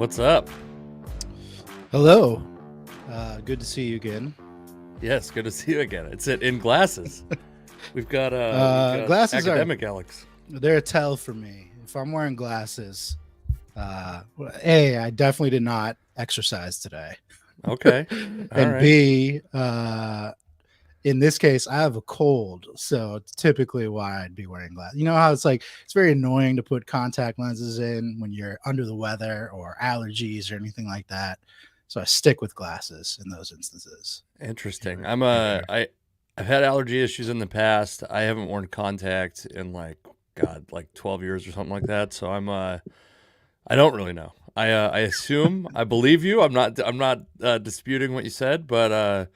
What's up? Hello. Good to see you again. Yes, good to see you again. It's in glasses. We've got Glasses academic Alex. they're a tell for me. If I'm wearing glasses, A, I definitely did not exercise today. Okay. All And right. B, in this case, I have a cold. So it's typically why I'd be wearing glasses. You know how it's like, it's very annoying to put contact lenses in when you're under the weather or allergies or anything like that. So I stick with glasses in those instances. Interesting. Rare. I've had allergy issues in the past. I haven't worn contact in like 12 years or something like that. So I don't really know. I assume I believe you. I'm not disputing what you said, but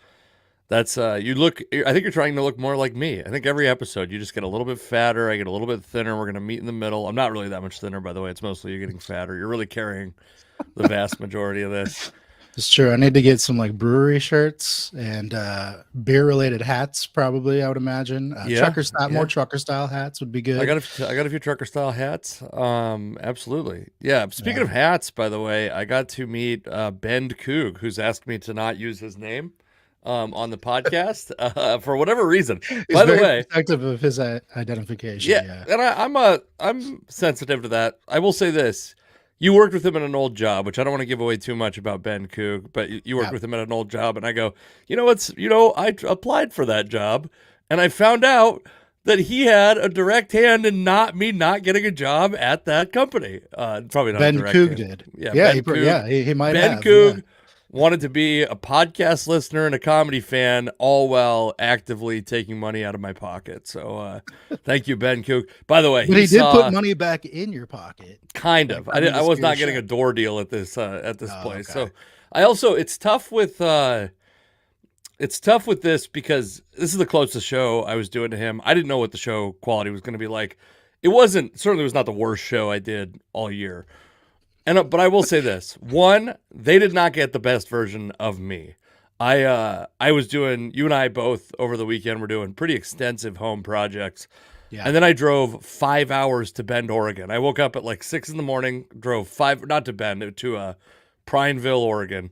that's you look. I think you're trying to look more like me. I think every episode you just get a little bit fatter. I get a little bit thinner. We're gonna meet in the middle. I'm not really that much thinner, by the way. It's mostly you getting fatter. You're really carrying the vast majority of this. It's true. I need to get some like brewery shirts and beer related hats, probably, I would imagine. Trucker style, more trucker style hats would be good. I got a few trucker style hats. Absolutely. Yeah. Speaking of hats, by the way, I got to meet Ben Coog, who's asked me to not use his name on the podcast for whatever reason. He's by the very way, protective of his identification. Yeah. And I'm sensitive to that. I will say this. You worked with him at an old job, which I don't want to give away too much about Ben Coog, but you worked with him at an old job, and I go, I applied for that job, and I found out that he had a direct hand in not getting a job at that company. Probably not. Ben Coog did. Yeah, Ben Coog, he might have. Ben Coog wanted to be a podcast listener and a comedy fan, all while actively taking money out of my pocket. So thank you, Ben Coog. By the way, but he did put money back in your pocket. Kind of. I was not getting a door deal at this place. Okay. So I also it's tough with this because this is the closest show I was doing to him. I didn't know what the show quality was going to be like. It certainly was not the worst show I did all year. But I will say this. One, they did not get the best version of me. I was doing, you and I both over the weekend were doing pretty extensive home projects. Yeah. And then I drove 5 hours to Bend, Oregon. I woke up at like 6 a.m, drove not to Bend, to Prineville, Oregon.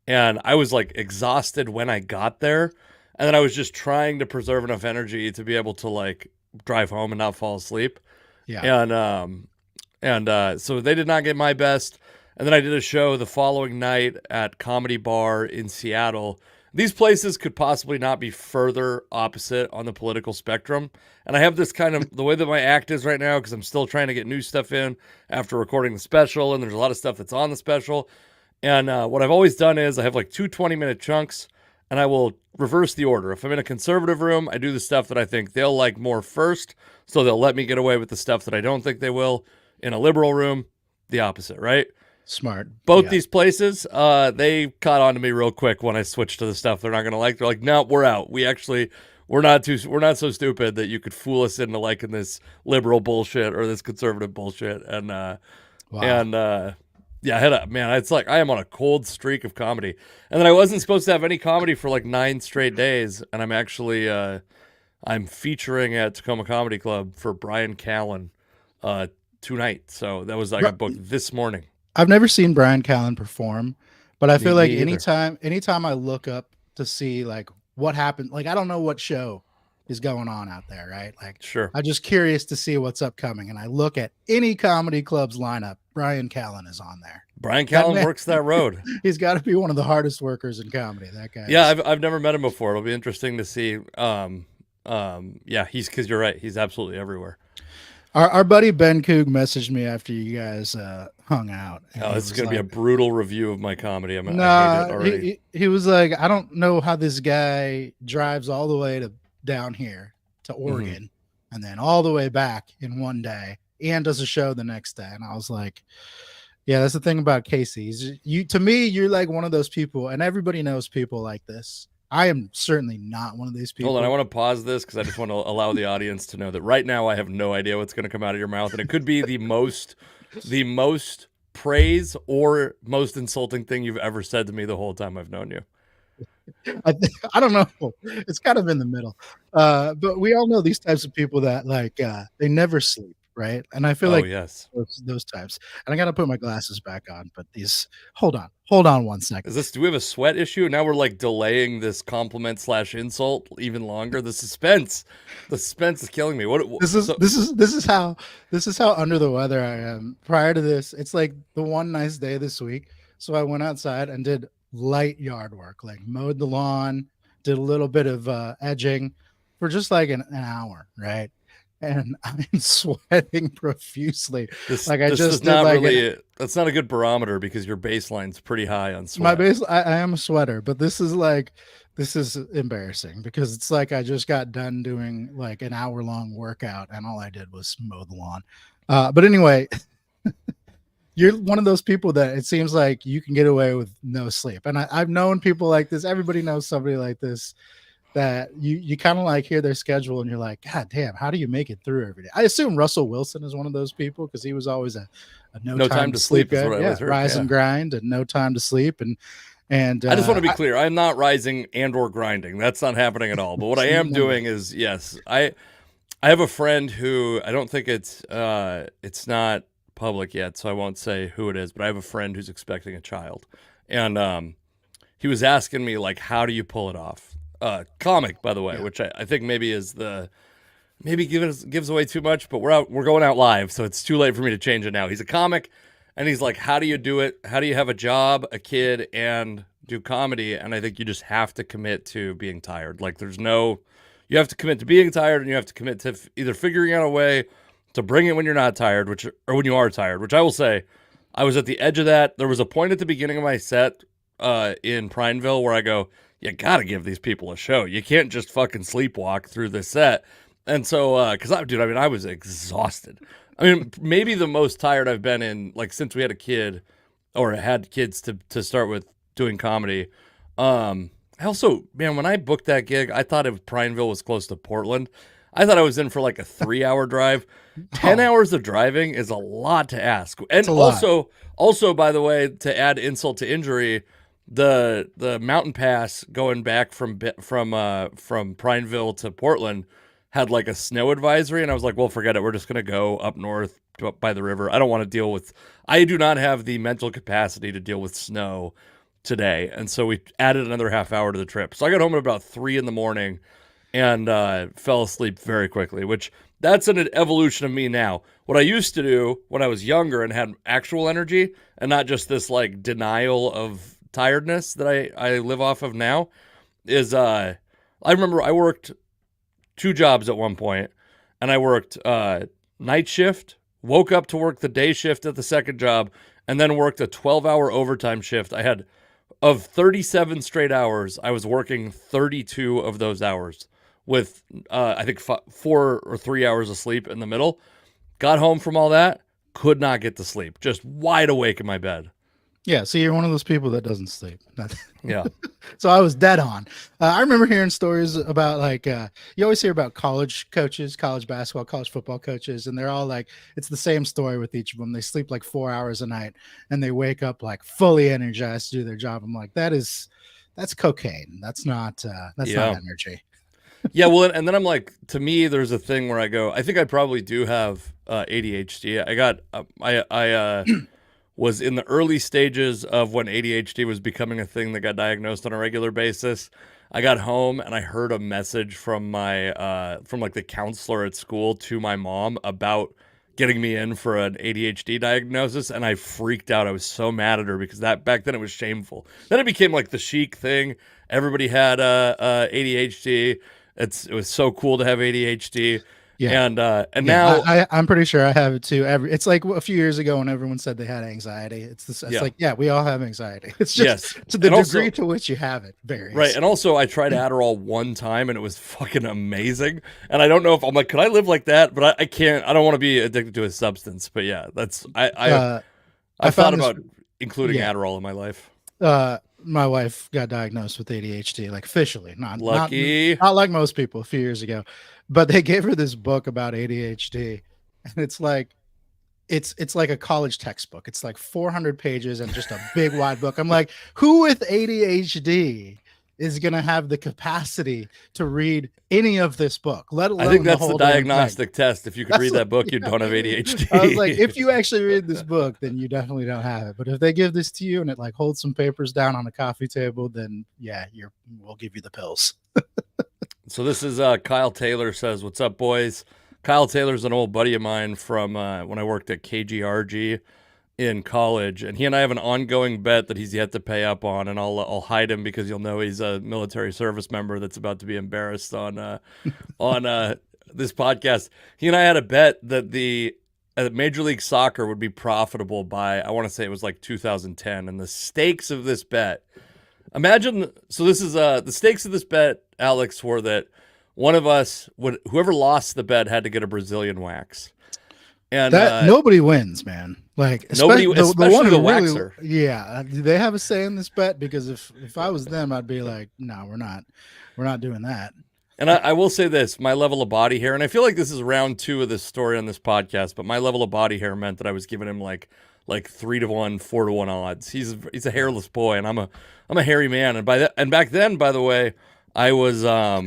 And I was like exhausted when I got there. And then I was just trying to preserve enough energy to be able to like drive home and not fall asleep. Yeah. And so they did not get my best. And then I did a show the following night at Comedy Bar in Seattle. These places could possibly not be further opposite on the political spectrum. And I have this kind of, the way that my act is right now, because I'm still trying to get new stuff in after recording the special. And there's a lot of stuff that's on the special. And what I've always done is I have like two 20-minute chunks. And I will reverse the order. If I'm in a conservative room, I do the stuff that I think they'll like more first. So they'll let me get away with the stuff that I don't think they will. In a liberal room, the opposite, right? Smart. Both these places, they caught on to me real quick when I switched to the stuff they're not going to like. They're like, no, we're out. We're not so stupid that you could fool us into liking this liberal bullshit or this conservative bullshit. And yeah, it's like I am on a cold streak of comedy. And then I wasn't supposed to have any comedy for like 9 straight days. And I'm actually, I'm featuring at Tacoma Comedy Club for Brian Callen, tonight. So that was, I got booked this morning. I've never seen Brian Callen perform, but I feel like anytime I look up to see like what happened, like I don't know what show is going on out there, right? Like, sure, I'm just curious to see what's upcoming, and I look at any comedy club's lineup. Brian Callen is on there. Brian Callen works that road. He's got to be one of the hardest workers in comedy. That guy. Yeah, I've never met him before. It'll be interesting to see. Yeah, because you're right. He's absolutely everywhere. Our buddy Ben Coog messaged me after you guys hung out. Oh, this is going to be a brutal review of my comedy. I hate it already. He was like, I don't know how this guy drives all the way down here to Oregon and then all the way back in one day and does a show the next day. And I was like, yeah, that's the thing about Casey. To me, you're like one of those people, and everybody knows people like this. I am certainly not one of these people. Hold on, I want to pause this because I just want to allow the audience to know that right now I have no idea what's going to come out of your mouth, and it could be the most praise or most insulting thing you've ever said to me the whole time I've known you. I don't know. It's kind of in the middle. But we all know these types of people that like they never sleep. right? And I feel Oh like yes. those types. And I got to put my glasses back on. But these, hold on one second. Is this? Do we have a sweat issue? Now we're like delaying this compliment slash insult even longer. The suspense is killing me. This is So this is how under the weather I am. Prior to this, it's like the one nice day this week. So I went outside and did light yard work, like mowed the lawn, did a little bit of edging for just like an hour, right? And I'm sweating profusely. Like I this just is did not like an really. That's not a good barometer because your baseline's pretty high on my sweat. base. I am a sweater, but this is embarrassing because it's like I just got done doing like an hour long workout and all I did was mow the lawn. But anyway, you're one of those people that it seems like you can get away with no sleep. And I've known people like this. Everybody knows somebody like this that you kind of like hear their schedule and you're like, God damn, how do you make it through every day? I assume Russell Wilson is one of those people because he was always a no No time time to to sleep sleep is guy. what I Yeah, always heard. rise Yeah. and grind and no time to sleep. And I just want to be clear. I'm not rising and or grinding. That's not happening at all. But what I am doing is yes. I have a friend who I don't think it's not public yet, so I won't say who it is, but I have a friend who's expecting a child. And he was asking me like, how do you pull it off? Comic, by the way, yeah. which I think maybe is the maybe gives away too much, but we're going out live, so it's too late for me to change it now. He's a comic, and he's like, how do you do it? How do you have a job, a kid, and do comedy? And I think you just have to commit to being tired. Like you have to commit to being tired, and you have to commit to either figuring out a way to bring it when you're not tired, or when you are tired. Which I will say, I was at the edge of that. There was a point at the beginning of my set in Prineville where I go, you gotta give these people a show. You can't just fucking sleepwalk through this set. And so, because I was exhausted. I mean, maybe the most tired I've been in, like, since we had a kid or had kids to start with doing comedy. I also, man, when I booked that gig, I thought if Prineville was close to Portland. I thought I was in for like a 3-hour drive. 10 hours of driving is a lot to ask. And also, by the way, to add insult to injury, the mountain pass going back from Prineville to Portland had like a snow advisory, and I was like, well, forget it. We're just gonna go up north by the river. I don't want to deal with. I do not have the mental capacity to deal with snow today, and so we added another half hour to the trip. So I got home at about 3 a.m. and fell asleep very quickly. Which that's an evolution of me now. What I used to do when I was younger and had actual energy, and not just this like denial of tiredness that I live off of now, is I remember I worked 2 jobs at one point, and I worked night shift, woke up to work the day shift at the second job, and then worked a 12-hour overtime shift. I had, of 37 straight hours, I was working 32 of those hours with, I think, 4 or 3 hours of sleep in the middle. Got home from all that, could not get to sleep, just wide awake in my bed. Yeah, so you're one of those people that doesn't sleep. Yeah. So I was dead on. I remember hearing stories about like you always hear about college coaches, college basketball, college football coaches, and they're all like it's the same story with each of them. They sleep like 4 hours a night and they wake up like fully energized to do their job. I'm like, that's cocaine. That's not energy. Yeah, well, and then I'm like, to me, there's a thing where I go, I think I probably do have ADHD. I was in the early stages of when ADHD was becoming a thing that got diagnosed on a regular basis. I got home and I heard a message from from like the counselor at school to my mom about getting me in for an ADHD diagnosis, and I freaked out. I was so mad at her because back then it was shameful. Then it became like the chic thing. Everybody had ADHD. It was so cool to have ADHD. Yeah. And now I'm pretty sure I have it too. It's like a few years ago when everyone said they had anxiety. It's like, yeah, we all have anxiety. It's just to the degree to which you have it varies. Right. And also I tried Adderall one time and it was fucking amazing. And I don't know if I'm like, could I live like that? But I can't, I don't want to be addicted to a substance. But yeah, that's, I thought about including Adderall in my life. My wife got diagnosed with ADHD, like officially, not lucky, not like most people a few years ago, but they gave her this book about ADHD, and it's like a college textbook. It's like 400 pages and just a big wide book. I'm like, who with ADHD is going to have the capacity to read any of this book, let alone I think that's the the whole damn thing. diagnostic test. If you could read That's that book, what- you don't have ADHD. I was like, if you actually read this book, then you definitely don't have it. But if they give this to you and it like holds some papers down on a coffee table, then yeah, we'll give you the pills. So this is Kyle Taylor says, "What's up, boys?" Kyle Taylor's an old buddy of mine from when I worked at KGRG in college, and he and I have an ongoing bet that he's yet to pay up on, and I'll hide him because you'll know he's a military service member that's about to be embarrassed on this podcast. He and I had a bet that the Major League Soccer would be profitable by, I want to say it was like 2010, and the stakes of this bet. Imagine, so this is the stakes of this bet, Alex, were that one of us whoever lost the bet had to get a Brazilian wax. And that nobody wins, man. Like nobody, especially the waxer. Yeah, do they have a say in this bet? Because if I was them, I'd be like, no, we're not doing that. And I will say this, my level of body hair, and I feel like this is round 2 of this story on this podcast, but my level of body hair meant that I was giving him like 3-1, 4-1 odds. He's a hairless boy, and I'm a hairy man. And back then, by the way, I was a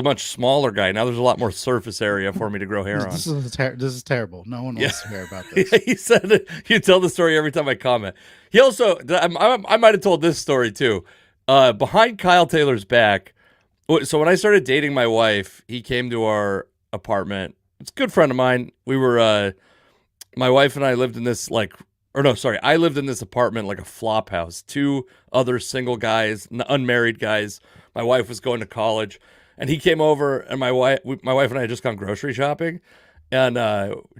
much smaller guy. Now there's a lot more surface area for me to grow hair on. This is terrible. No one wants to hear about this. He said you tell the story every time I comment. He also, I might have told this story too. Behind Kyle Taylor's back. So when I started dating my wife, he came to our apartment. It's a good friend of mine. We were, my wife and I lived in this I lived in this apartment like a flop house. 2 other single guys, unmarried guys. My wife was going to college, and he came over, and my wife and I had just gone grocery shopping, and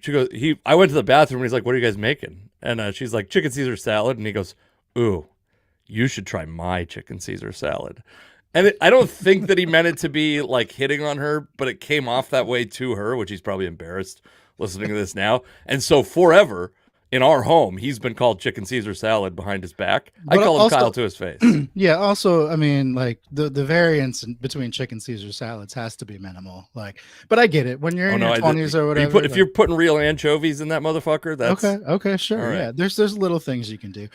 she goes, I went to the bathroom, and he's like, "What are you guys making?" And she's like, "Chicken Caesar salad," and he goes, "Ooh, you should try my chicken Caesar salad." And I don't think that he meant it to be like hitting on her, but it came off that way to her, which he's probably embarrassed listening to this now. And so forever in our home, he's been called Chicken Caesar salad behind his back. But I call him also, Kyle to his face. Yeah. Also, I mean, like the variance between chicken Caesar salads has to be minimal. Like, but I get it when you're in your 20s or whatever. If you're putting real anchovies in that motherfucker, that's okay, sure. Right. Yeah, there's little things you can do.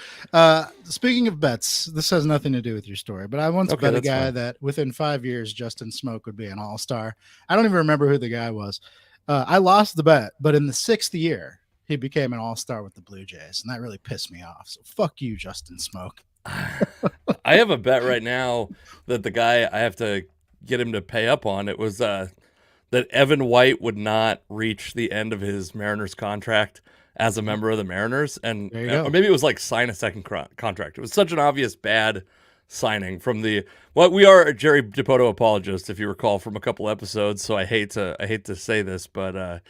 Speaking of bets, this has nothing to do with your story, but I once bet a guy that within 5 years Justin Smoke would be an all-star. I don't even remember who the guy was. I lost the bet, but in the 6th year, he became an all-star with the Blue Jays, and that really pissed me off. So fuck you, Justin Smoke. I have a bet right now that the guy I have to get him to pay up on. It was that Evan White would not reach the end of his Mariners contract as a member of the Mariners, and or maybe it was like sign a second contract. It was such an obvious bad signing from we are a Jerry DiPoto apologist, if you recall from a couple episodes. So I hate to say this, but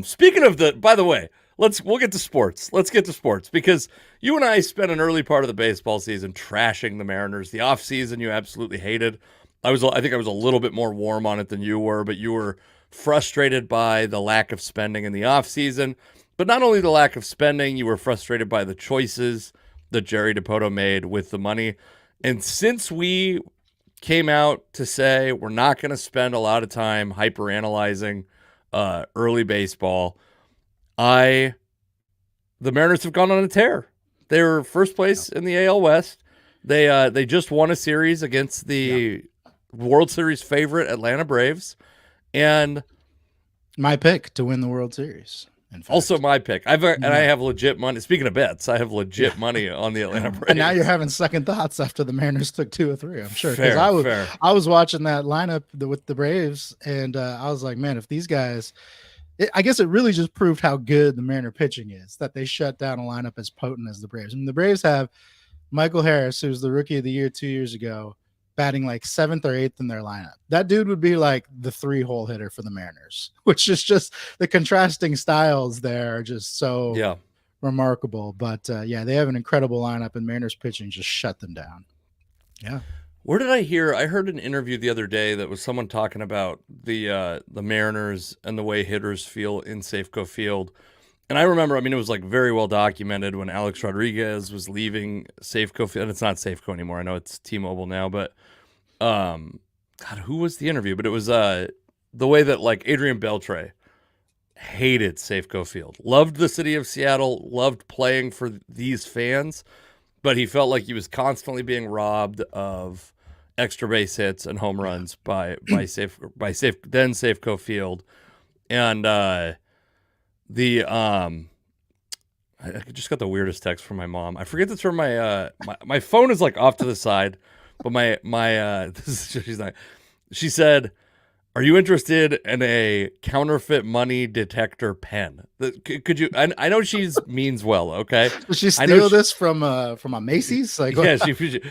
speaking of by the way, we'll get to sports. Let's get to sports, because you and I spent an early part of the baseball season trashing the Mariners. The off season you absolutely hated. I think I was a little bit more warm on it than you were, but you were frustrated by the lack of spending in the off season. But not only the lack of spending, you were frustrated by the choices that Jerry DiPoto made with the money. And since we came out to say we're not going to spend a lot of time hyper-analyzing early baseball, the Mariners have gone on a tear. They were first place in the AL West. They just won a series against the World Series favorite Atlanta Braves, and my pick to win the World Series. Also my pick. I have legit money. Speaking of bets, I have legit money on the Atlanta Braves. And now you're having second thoughts after the Mariners took 2 or 3. I'm sure, because I was watching that lineup with the Braves, and I was like, man, if these guys. I guess it really just proved how good the Mariner pitching is, that they shut down a lineup as potent as the Braves. I mean, the Braves have Michael Harris, who's the rookie of the year 2 years ago, batting like 7th or 8th in their lineup. That dude would be like the 3-hole hitter for the Mariners, which is just the contrasting styles there are just so remarkable. But they have an incredible lineup, and Mariners pitching just shut them down. Yeah. Where did I hear? I heard an interview the other day that was someone talking about the Mariners and the way hitters feel in Safeco Field. And I remember, it was like very well documented when Alex Rodriguez was leaving Safeco Field. And it's not Safeco anymore. I know it's T-Mobile now, but God, who was the interview? But it was the way that like Adrian Beltre hated Safeco Field, loved the city of Seattle, loved playing for these fans. but he felt like he was constantly being robbed of extra base hits and home Yeah. runs by Safeco Field, and the I just got the weirdest text from my mom. I forget to turn my phone is like off to the side, but my this is, she's not. She said, "Are you interested in a counterfeit money detector pen?" Could you? I know she's means well. Okay, Did she I know steal this from a Macy's? Like, yeah,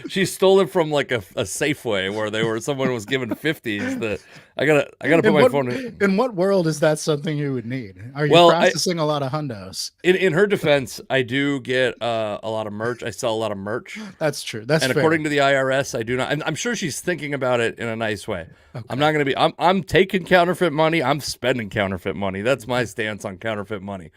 she stole it from like a Safeway where someone was given 50s. That I gotta put in my what phone in. in what world is that something you would need? Are you Well, processing a lot of hundos? in her defense, I do get a lot of merch. I sell a lot of merch, That's true. That's and fair. according to the IRS, I do not. And I'm sure she's thinking about it in a nice way. Okay. I'm not gonna be. I'm taking counterfeit money. I'm spending counterfeit money. That's my stance on counterfeit money.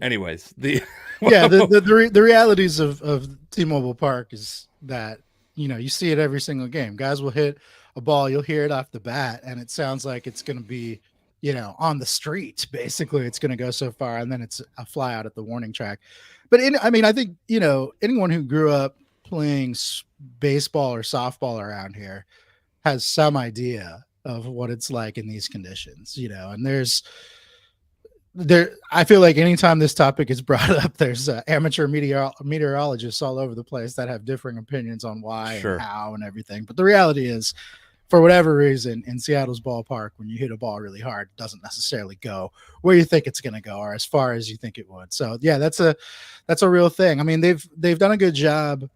Anyways, Yeah, the realities of T-Mobile Park is that you see it every single game. Guys will hit a ball, you'll hear it off the bat, and it sounds like it's going to be on the street. Basically, it's going to go so far, and then it's a fly out at the warning track. But I think anyone who grew up playing baseball or softball around here has some idea of what it's like in these conditions. And I feel like anytime this topic is brought up, there's amateur meteorologists all over the place that have differing opinions on why Sure. and how and everything. But the reality is, for whatever reason, in Seattle's ballpark, when you hit a ball really hard, it doesn't necessarily go where you think it's going to go or as far as you think it would. So yeah, that's a real thing. I mean, they've done a good job.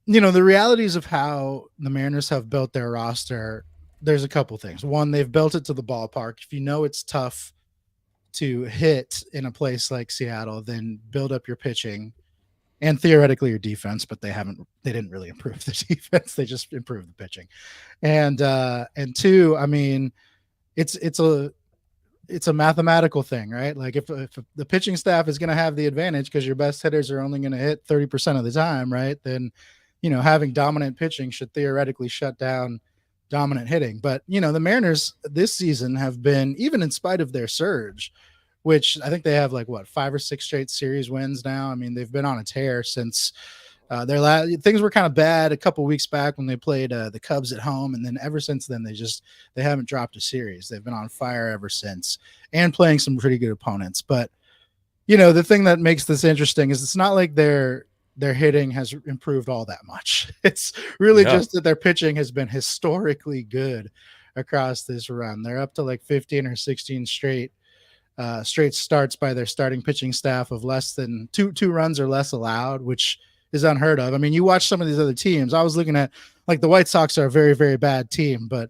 The realities of how the Mariners have built their roster, there's a couple things. One, they've built it to the ballpark. If it's tough to hit in a place like Seattle, then build up your pitching and theoretically your defense, but they didn't really improve the defense. They just improved the pitching. And two, I mean, it's a mathematical thing, right? Like if the pitching staff is going to have the advantage because your best hitters are only going to hit 30% of the time, right? Then, having dominant pitching should theoretically shut down dominant hitting. But the Mariners this season have been, even in spite of their surge, which I think they have 5 or 6 straight series wins now. I mean, they've been on a tear since things were kind of bad a couple weeks back when they played the Cubs at home, and then ever since then they haven't dropped a series. They've been on fire ever since and playing some pretty good opponents. But the thing that makes this interesting is it's not like their hitting has improved all that much. It's really just that their pitching has been historically good across this run. They're up to 15 or 16 straight starts by their starting pitching staff of less than two runs or less allowed, which is unheard of. I mean, you watch some of these other teams. I was looking at the White Sox are a very, very bad team, but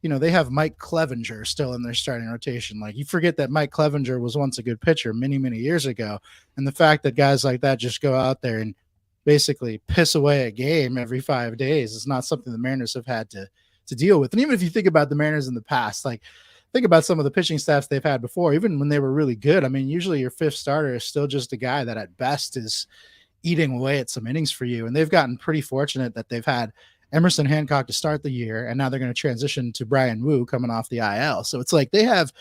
they have Mike Clevenger still in their starting rotation. You forget that Mike Clevenger was once a good pitcher many, many years ago. And the fact that guys like that just go out there and basically piss away a game every 5 days is not something the Mariners have had to deal with. And even if you think about the Mariners in the past, think about some of the pitching staffs they've had before, even when they were really good. I mean, usually your fifth starter is still just a guy that at best is eating away at some innings for you. And they've gotten pretty fortunate that they've had Emerson Hancock to start the year, and now they're going to transition to Brian Wu coming off the IL. So it's they have,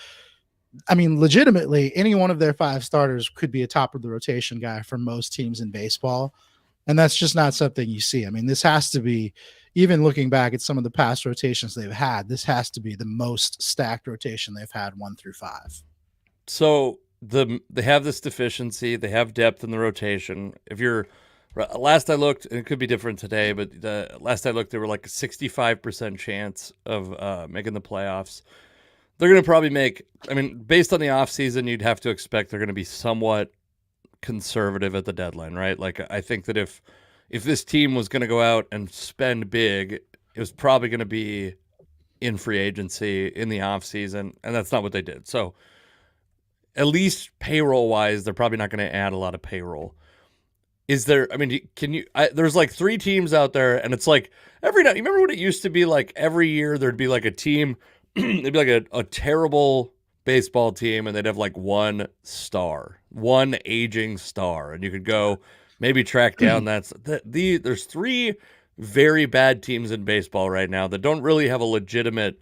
I mean, legitimately, any one of their 5 starters could be a top of the rotation guy for most teams in baseball. And that's just not something you see. I mean, this has to be, even looking back at some of the past rotations they've had, this has to be the most stacked rotation they've had 1 through 5. So they have this deficiency. They have depth in the rotation. Last I looked, and it could be different today, but last I looked, they were a 65% chance of making the playoffs. They're going to probably based on the offseason, you'd have to expect they're going to be somewhat conservative at the deadline, right? I think that if this team was going to go out and spend big, it was probably going to be in free agency in the offseason, and that's not what they did. So at least payroll-wise, they're probably not going to add a lot of payroll. Is there, there's 3 teams out there, and it's every night, you remember when it used to be every year there'd be a team, it'd be a terrible baseball team, and they'd have one aging star, and you could go maybe track down there's 3 very bad teams in baseball right now that don't really have a legitimate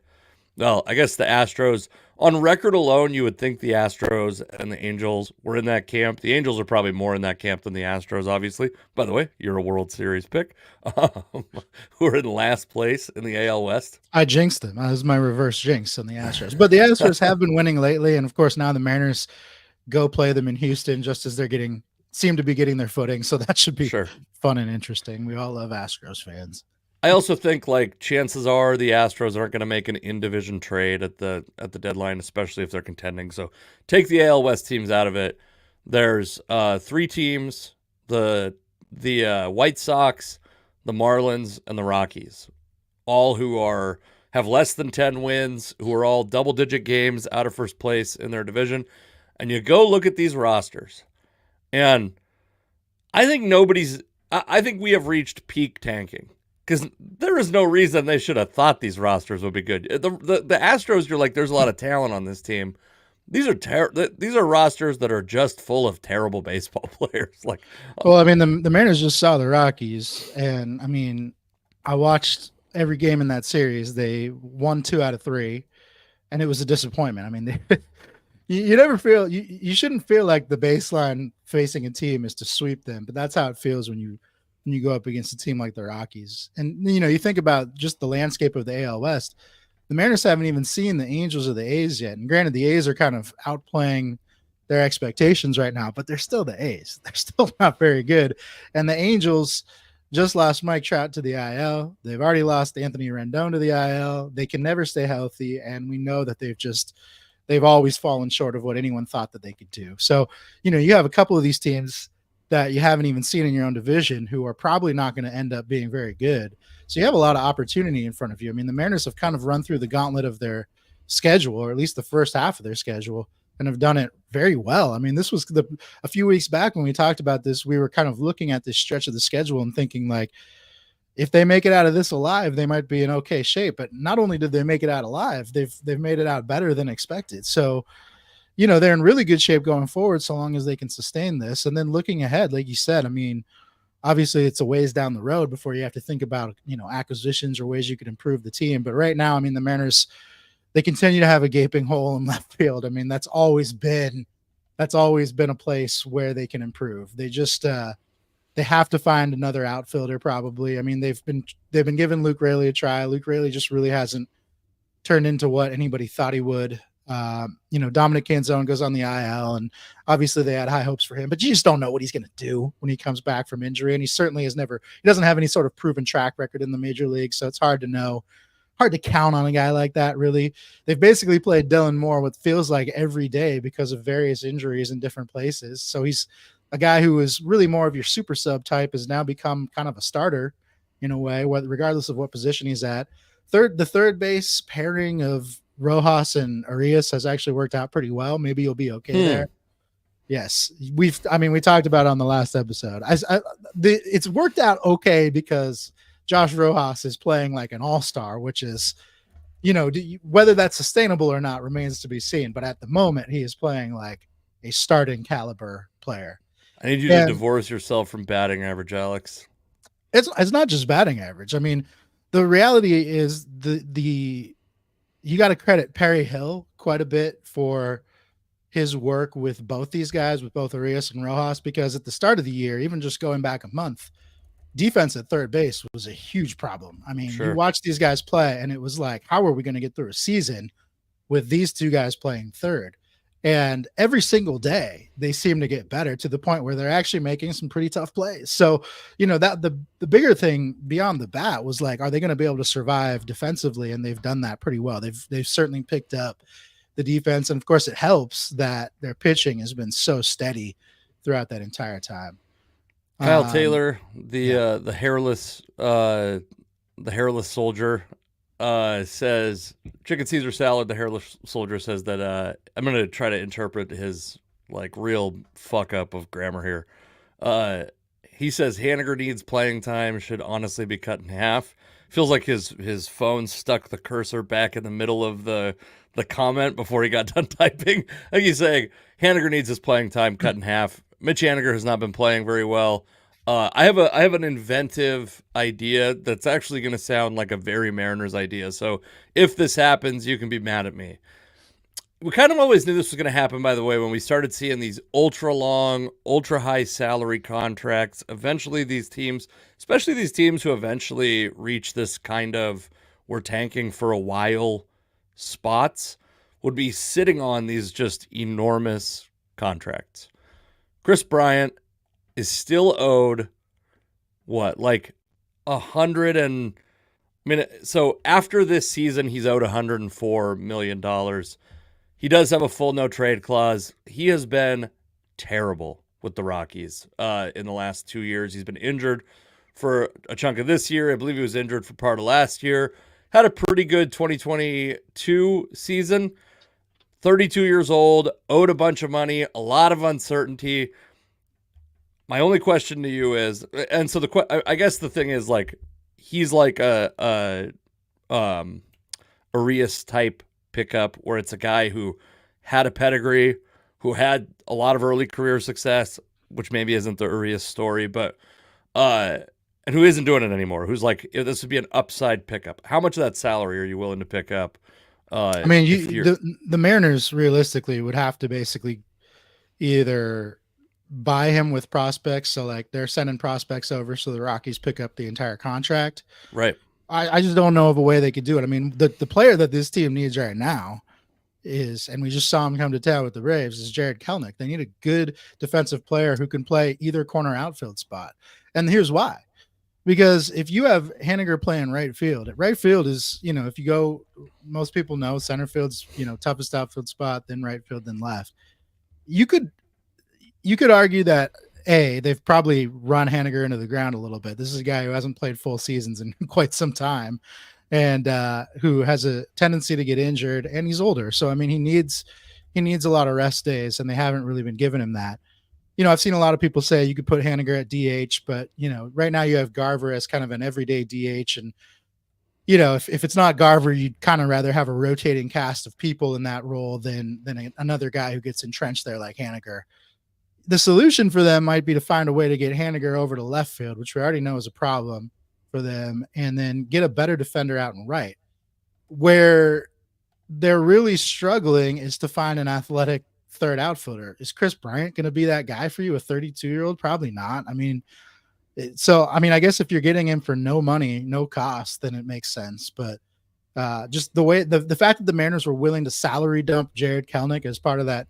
Well, I guess the Astros, on record alone, you would think the Astros and the Angels were in that camp. The Angels are probably more in that camp than the Astros, obviously. By the way, you're a World Series pick. Who are in last place in the AL West. I jinxed them. That was my reverse jinx on the Astros. But the Astros have been winning lately, and of course now the Mariners go play them in Houston just as they're seem to be getting their footing. So that should be Sure. fun and interesting. We all love Astros fans. I also think like chances are the Astros aren't going to make an in-division trade at the deadline, especially if they're contending. So take the AL West teams out of it. There's three teams: the White Sox, the Marlins, and the Rockies, all who have less than 10 wins, who are all double-digit games out of first place in their division. And you go look at these rosters, and I think I think we have reached peak tanking. Because there is no reason they should have thought these rosters would be good. The Astros, you're like, there's a lot of talent on this team. These are rosters that are just full of terrible baseball players. Like, well, I mean, the Mariners just saw the Rockies, and I mean, I watched every game in that series. They won 2 out of 3, and it was a disappointment. I mean, you never feel you shouldn't feel like the baseline facing a team is to sweep them, but that's how it feels when you go up against a team like the Rockies. And, you think about just the landscape of the AL West. The Mariners haven't even seen the Angels or the A's yet. And granted, the A's are kind of outplaying their expectations right now, but they're still the A's. They're still not very good. And the Angels just lost Mike Trout to the IL. They've already lost Anthony Rendon to the IL. They can never stay healthy. And we know that they've always fallen short of what anyone thought that they could do. So, you have a couple of these teams that you haven't even seen in your own division who are probably not going to end up being very good. So you have a lot of opportunity in front of you. I mean, the Mariners have kind of run through the gauntlet of their schedule, or at least the first half of their schedule, and have done it very well. I mean, this was a few weeks back when we talked about this, we were kind of looking at this stretch of the schedule and thinking like, if they make it out of this alive, they might be in okay shape. But not only did they make it out alive, they've made it out better than expected. So, they're in really good shape going forward so long as they can sustain this. And then looking ahead, like you said, I mean, obviously it's a ways down the road before you have to think about, acquisitions or ways you could improve the team. But right now, I mean, the Mariners, they continue to have a gaping hole in left field. I mean, that's always been a place where they can improve. They just, they have to find another outfielder probably. I mean, they've been giving Luke Raley a try. Luke Raley just really hasn't turned into what anybody thought he would. Dominic Canzone goes on the IL, and obviously they had high hopes for him, but you just don't know what he's going to do when he comes back from injury. And he certainly he doesn't have any sort of proven track record in the major league. So it's hard to count on a guy like that. Really. They've basically played Dylan Moore what feels like every day because of various injuries in different places. So he's a guy who is really more of your super sub type, has now become kind of a starter in a way, regardless of what position he's at. The third base pairing of Rojas and Arias has actually worked out pretty well. Maybe you'll be okay there. Yes. We talked about it on the last episode. It's worked out okay because Josh Rojas is playing like an all-star, which is, whether that's sustainable or not remains to be seen. But at the moment, he is playing like a starting caliber player. I need you to divorce yourself from batting average, Alex. It's not just batting average. I mean, the reality is you got to credit Perry Hill quite a bit for his work with both these guys, with both Arias and Rojas, because at the start of the year, even just going back a month, defense at third base was a huge problem. I mean, You watch these guys play and it was like, how are we going to get through a season with these two guys playing third? And every single day they seem to get better to the point where they're actually making some pretty tough plays. So, that the bigger thing beyond the bat was like, are they going to be able to survive defensively? And they've done that pretty well. They've certainly picked up the defense. And of course it helps that their pitching has been so steady throughout that entire time. Kyle Taylor, the hairless soldier, says chicken Caesar salad. The hairless soldier says that I'm going to try to interpret his like real fuck up of grammar here. He says Haniger needs playing time, should honestly be cut in half. Feels like his phone stuck the cursor back in the middle of the comment before he got done typing. Like he's saying Haniger needs his playing time cut in half. Mitch Haniger has not been playing very well. I have an inventive idea that's actually going to sound like a very Mariners idea. So if this happens, you can be mad at me. We kind of always knew this was going to happen, by the way, when we started seeing these ultra long, ultra high salary contracts. Eventually, these teams, especially these teams who eventually reach this kind of we're tanking for a while spots, would be sitting on these just enormous contracts. Chris Bryant is still owed what, like 100 and I mean, so after this season, he's owed $104 million. He does have a full no trade clause. He has been terrible with the Rockies in the last 2 years. He's been injured for a chunk of this year. I believe he was injured for part of last year. Had a pretty good 2022 season. 32 years old, owed a bunch of money, a lot of uncertainty. My only question to you is, and so I guess the thing is, like, he's like a Arias type pickup where it's a guy who had a pedigree, who had a lot of early career success, which maybe isn't the Urias story, but and who isn't doing it anymore. Who's like, this would be an upside pickup. How much of that salary are you willing to pick up? I mean, the Mariners realistically would have to basically either buy him with prospects, so like they're sending prospects over, so the Rockies pick up the entire contract. Right. I just don't know of a way they could do it. I mean, the player that this team needs right now is, and we just saw him come to town with the Braves, is Jared Kelenic. They need a good defensive player who can play either corner outfield spot. And here's why. Because if you have Haniger playing right field is, if you go, most people know center field's, toughest outfield spot, then right field, then left. You could argue that they've probably run Haniger into the ground a little bit. This is a guy who hasn't played full seasons in quite some time, and who has a tendency to get injured, and he's older. So I mean, he needs a lot of rest days, and they haven't really been giving him that. I've seen a lot of people say you could put Haniger at DH, but right now you have Garver as kind of an everyday DH, and if it's not Garver, you'd kind of rather have a rotating cast of people in that role than another guy who gets entrenched there like Haniger. The solution for them might be to find a way to get Haniger over to left field, which we already know is a problem for them, and then get a better defender out in right. Where they're really struggling is to find an athletic third outfielder. Is Chris Bryant going to be that guy for you, a 32-year-old? Probably not. I mean, I guess if you're getting him for no money, no cost, then it makes sense. But just the way the fact that the Mariners were willing to salary dump Jared Kelenic as part of that,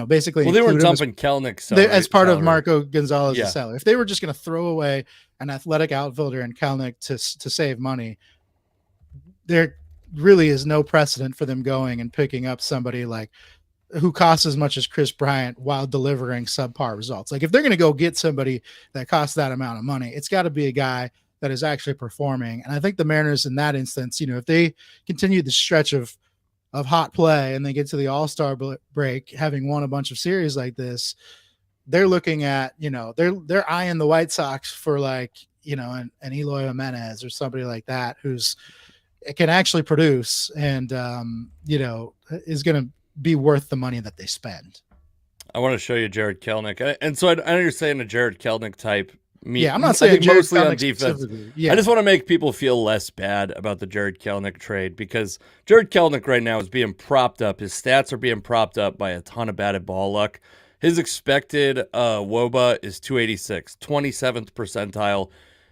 basically. Well, they were dumping Kelenic as part of Marco Gonzalez's Yeah. salary. If they were just going to throw away an athletic outfielder and Kelenic to save money, there really is no precedent for them going and picking up somebody like who costs as much as Chris Bryant while delivering subpar results. Like if they're going to go get somebody that costs that amount of money, it's got to be a guy that is actually performing. And I think the Mariners in that instance, if they continue the stretch of hot play and they get to the All-Star break, having won a bunch of series like this, they're looking at, they're eyeing the White Sox for like, an Eloy Jimenez or somebody like that who's can actually produce and, is going to be worth the money that they spend. I want to show you Jared Kelenic. And so I know you're saying a Jared Kelenic type. I'm not saying Jared mostly Kelenic on defense. Yeah. I just want to make people feel less bad about the Jared Kelenic trade because Jared Kelenic right now is being propped up. His stats are being propped up by a ton of batted ball luck. His expected WOBA is 286, 27th percentile.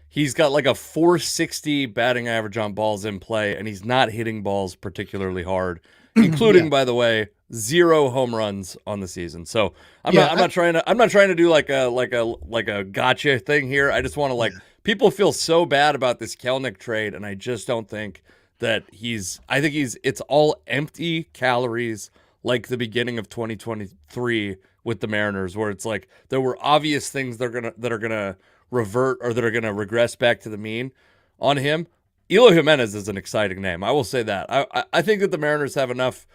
He's got like a 460 batting average on balls in play, and he's not hitting balls particularly hard, including, by the way, 0 home runs on the season. So I'm not trying to do like a gotcha thing here. I just want to people feel so bad about this Kelenic trade, and I just don't think that it's all empty calories like the beginning of 2023 with the Mariners, where it's like there were obvious things that are gonna revert or that are gonna regress back to the mean on him. Eloy Jimenez is an exciting name. I will say that. I think that the Mariners have enough.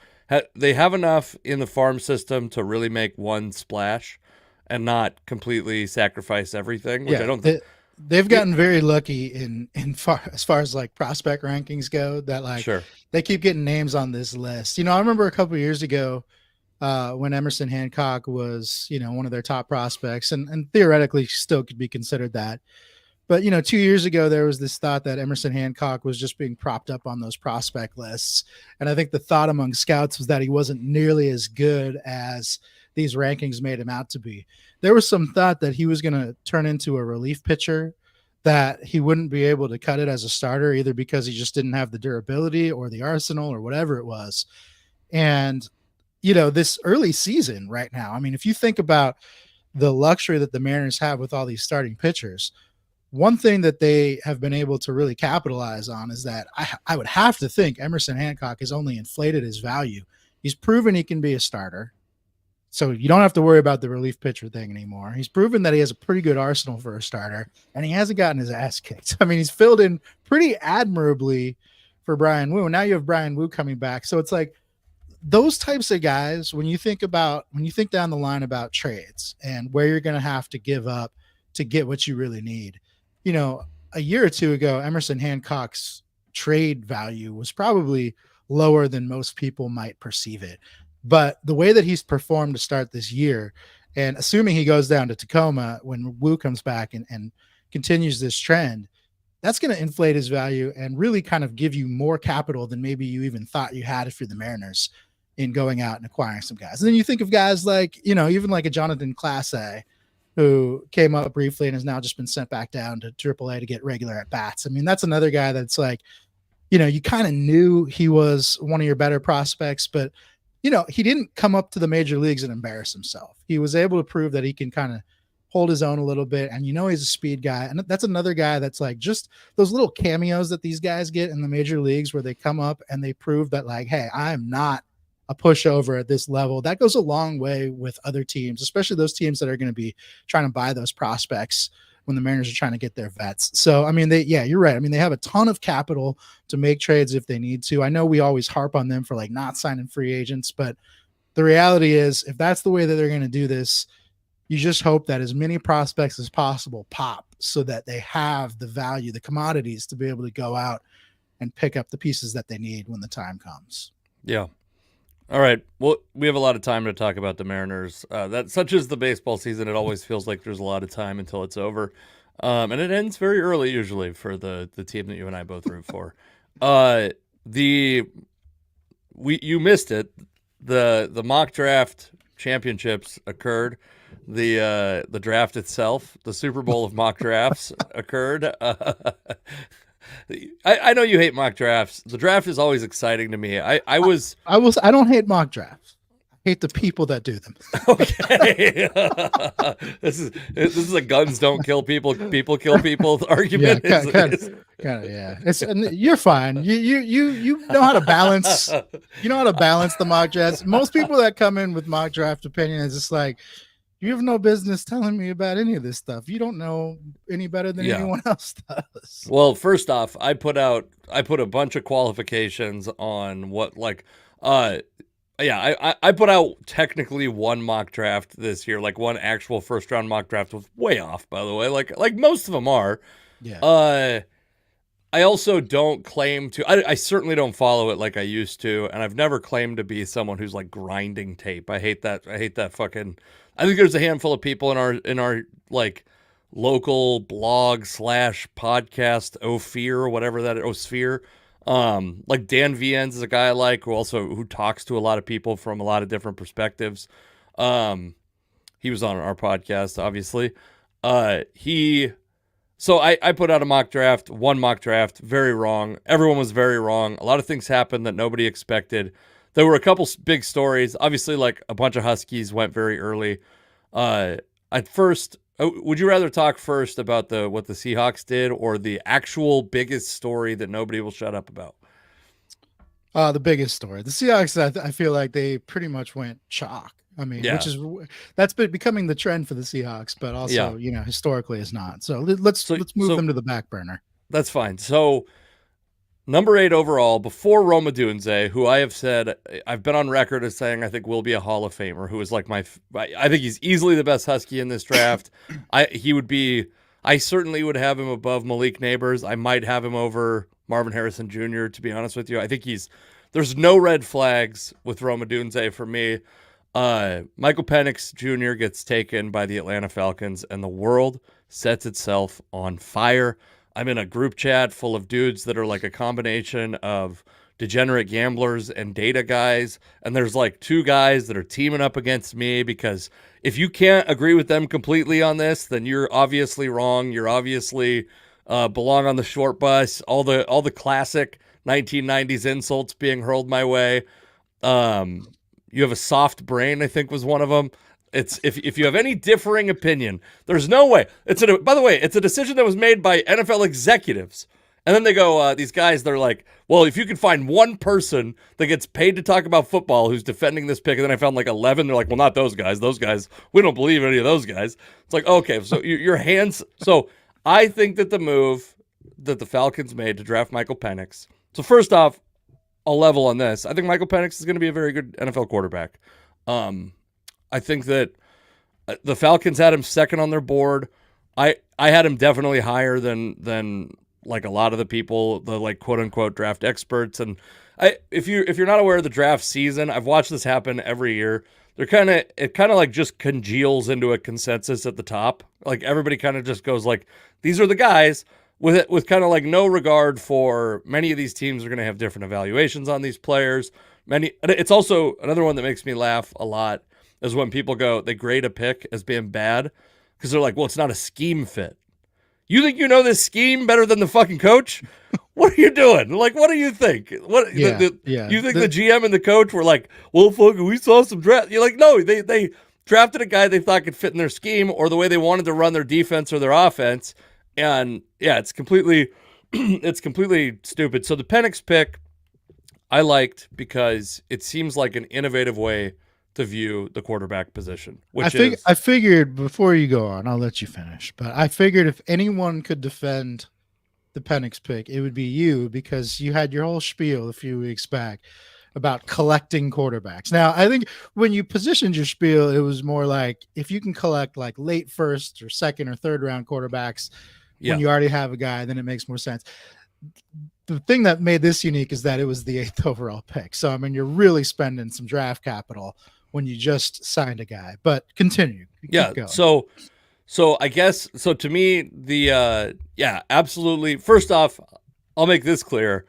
They have enough in the farm system to really make one splash and not completely sacrifice everything, which I don't think. They've gotten very lucky as far as like prospect rankings go that like Sure. they keep getting names on this list. I remember a couple of years ago, when Emerson Hancock was, one of their top prospects, and theoretically still could be considered that. But 2 years ago, there was this thought that Emerson Hancock was just being propped up on those prospect lists, and I think the thought among scouts was that he wasn't nearly as good as these rankings made him out to be. There was some thought that he was going to turn into a relief pitcher, that he wouldn't be able to cut it as a starter, either because he just didn't have the durability or the arsenal or whatever it was. And this early season right now, I mean, if you think about the luxury that the Mariners have with all these starting pitchers, one thing that they have been able to really capitalize on is that I would have to think Emerson Hancock has only inflated his value. He's proven he can be a starter, so you don't have to worry about the relief pitcher thing anymore. He's proven that he has a pretty good arsenal for a starter, and he hasn't gotten his ass kicked. I mean, he's filled in pretty admirably for Brian Wu. Now you have Brian Wu coming back, so it's like those types of guys, when you think down the line about trades and where you're going to have to give up to get what you really need. A year or two ago, Emerson Hancock's trade value was probably lower than most people might perceive it. But the way that he's performed to start this year, and assuming he goes down to Tacoma when Wu comes back and continues this trend, that's going to inflate his value and really kind of give you more capital than maybe you even thought you had if you're the Mariners in going out and acquiring some guys. And then you think of guys like, even like a Jonathan Clase, who came up briefly and has now just been sent back down to AAA to get regular at bats. I mean, that's another guy that's like, you kind of knew he was one of your better prospects, but he didn't come up to the major leagues and embarrass himself. He was able to prove that he can kind of hold his own a little bit. And he's a speed guy. And that's another guy that's like just those little cameos that these guys get in the major leagues where they come up and they prove that like, hey, I'm not a pushover at this level. That goes a long way with other teams, especially those teams that are going to be trying to buy those prospects when the Mariners are trying to get their vets. So, I mean, you're right. I mean, they have a ton of capital to make trades if they need to. I know we always harp on them for like not signing free agents, but the reality is if that's the way that they're going to do this, you just hope that as many prospects as possible pop so that they have the value, the commodities to be able to go out and pick up the pieces that they need when the time comes. Yeah. All right. Well, we have a lot of time to talk about the Mariners. That such is the baseball season. It always feels like there's a lot of time until it's over. And it ends very early usually for the team that you and I both root for. You missed it. The mock draft championships occurred. The draft itself, the Super Bowl of mock drafts occurred. I know you hate mock drafts. The draft is always exciting to me. I don't hate mock drafts. I hate the people that do them. Okay. This is a guns don't kill people, people kill people argument. Yeah. You're fine. You know how to balance. You know how to balance the mock drafts. Most people that come in with mock draft opinion is just like, you have no business telling me about any of this stuff. You don't know any better than anyone else does. Well, first off, I put a bunch of qualifications on what I put out technically one mock draft this year, like one actual first round mock draft was way off, by the way. Like most of them are. Yeah. I also don't claim to. I certainly don't follow it like I used to, and I've never claimed to be someone who's like grinding tape. I hate that fucking. I think there's a handful of people in our like local blog / podcast Ophir or whatever that Osphere. Like Dan Viens is a guy I like who talks to a lot of people from a lot of different perspectives. He was on our podcast, obviously. So I put out one mock draft, very wrong. Everyone was very wrong. A lot of things happened that nobody expected. There were a couple big stories. Obviously, like a bunch of Huskies went very early. At first, would you rather talk first about what the Seahawks did or the actual biggest story that nobody will shut up about? The biggest story. The Seahawks, I feel like they pretty much went chalk. I mean, that's been becoming the trend for the Seahawks, but also, historically is not. So let's move them to the back burner. That's fine. So number 8 overall, before Rome Odunze, who I have said, I've been on record as saying I think will be a Hall of Famer, who is like I think he's easily the best Husky in this draft. I certainly would have him above Malik Neighbors. I might have him over Marvin Harrison Jr., to be honest with you. I think there's no red flags with Rome Odunze for me. Michael Penix Jr. gets taken by the Atlanta Falcons, and the world sets itself on fire. I'm in a group chat full of dudes that are like a combination of degenerate gamblers and data guys. And there's like two guys that are teaming up against me because if you can't agree with them completely on this, then you're obviously wrong. You're obviously belong on the short bus. All the classic 1990s insults being hurled my way. You have a soft brain, I think was one of them. It's if you have any differing opinion, there's no way. By the way, it's a decision that was made by NFL executives. And then they go, these guys, they're like, well, if you can find one person that gets paid to talk about football who's defending this pick, and then I found like 11, they're like, well, not those guys. Those guys, we don't believe any of those guys. It's like, okay, so your hands. So I think that the move that the Falcons made to draft Michael Penix. So first off, I'll level on this. I think Michael Penix is going to be a very good NFL quarterback. I think that the Falcons had him second on their board. I had him definitely higher than like a lot of the people, the like quote unquote draft experts. And if you're not aware of the draft season, I've watched this happen every year. It kind of like just congeals into a consensus at the top. Like everybody kind of just goes like, these are the guys with kind of like no regard for many of these teams are going to have different evaluations on these players. It's also another one that makes me laugh a lot is when people they grade a pick as being bad because they're like, well, it's not a scheme fit. You think you know this scheme better than the fucking coach? What are you doing? Like, what do you think? What? Yeah. You think the GM and the coach were like, well, fucking, we saw some draft. You're like, no, they drafted a guy they thought could fit in their scheme or the way they wanted to run their defense or their offense. And yeah, it's completely stupid. So the Penix pick I liked because it seems like an innovative way to view the quarterback position. I figured before you go on, I'll let you finish, but I figured if anyone could defend the Penix pick, it would be you because you had your whole spiel a few weeks back about collecting quarterbacks. Now, I think when you positioned your spiel, it was more like if you can collect like late first or second or third round quarterbacks when you already have a guy, then it makes more sense. The thing that made this unique is that it was the 8th overall pick. So, I mean, you're really spending some draft capital when you just signed a guy, but continue. Keep going. So I guess, so to me, absolutely. First off, I'll make this clear.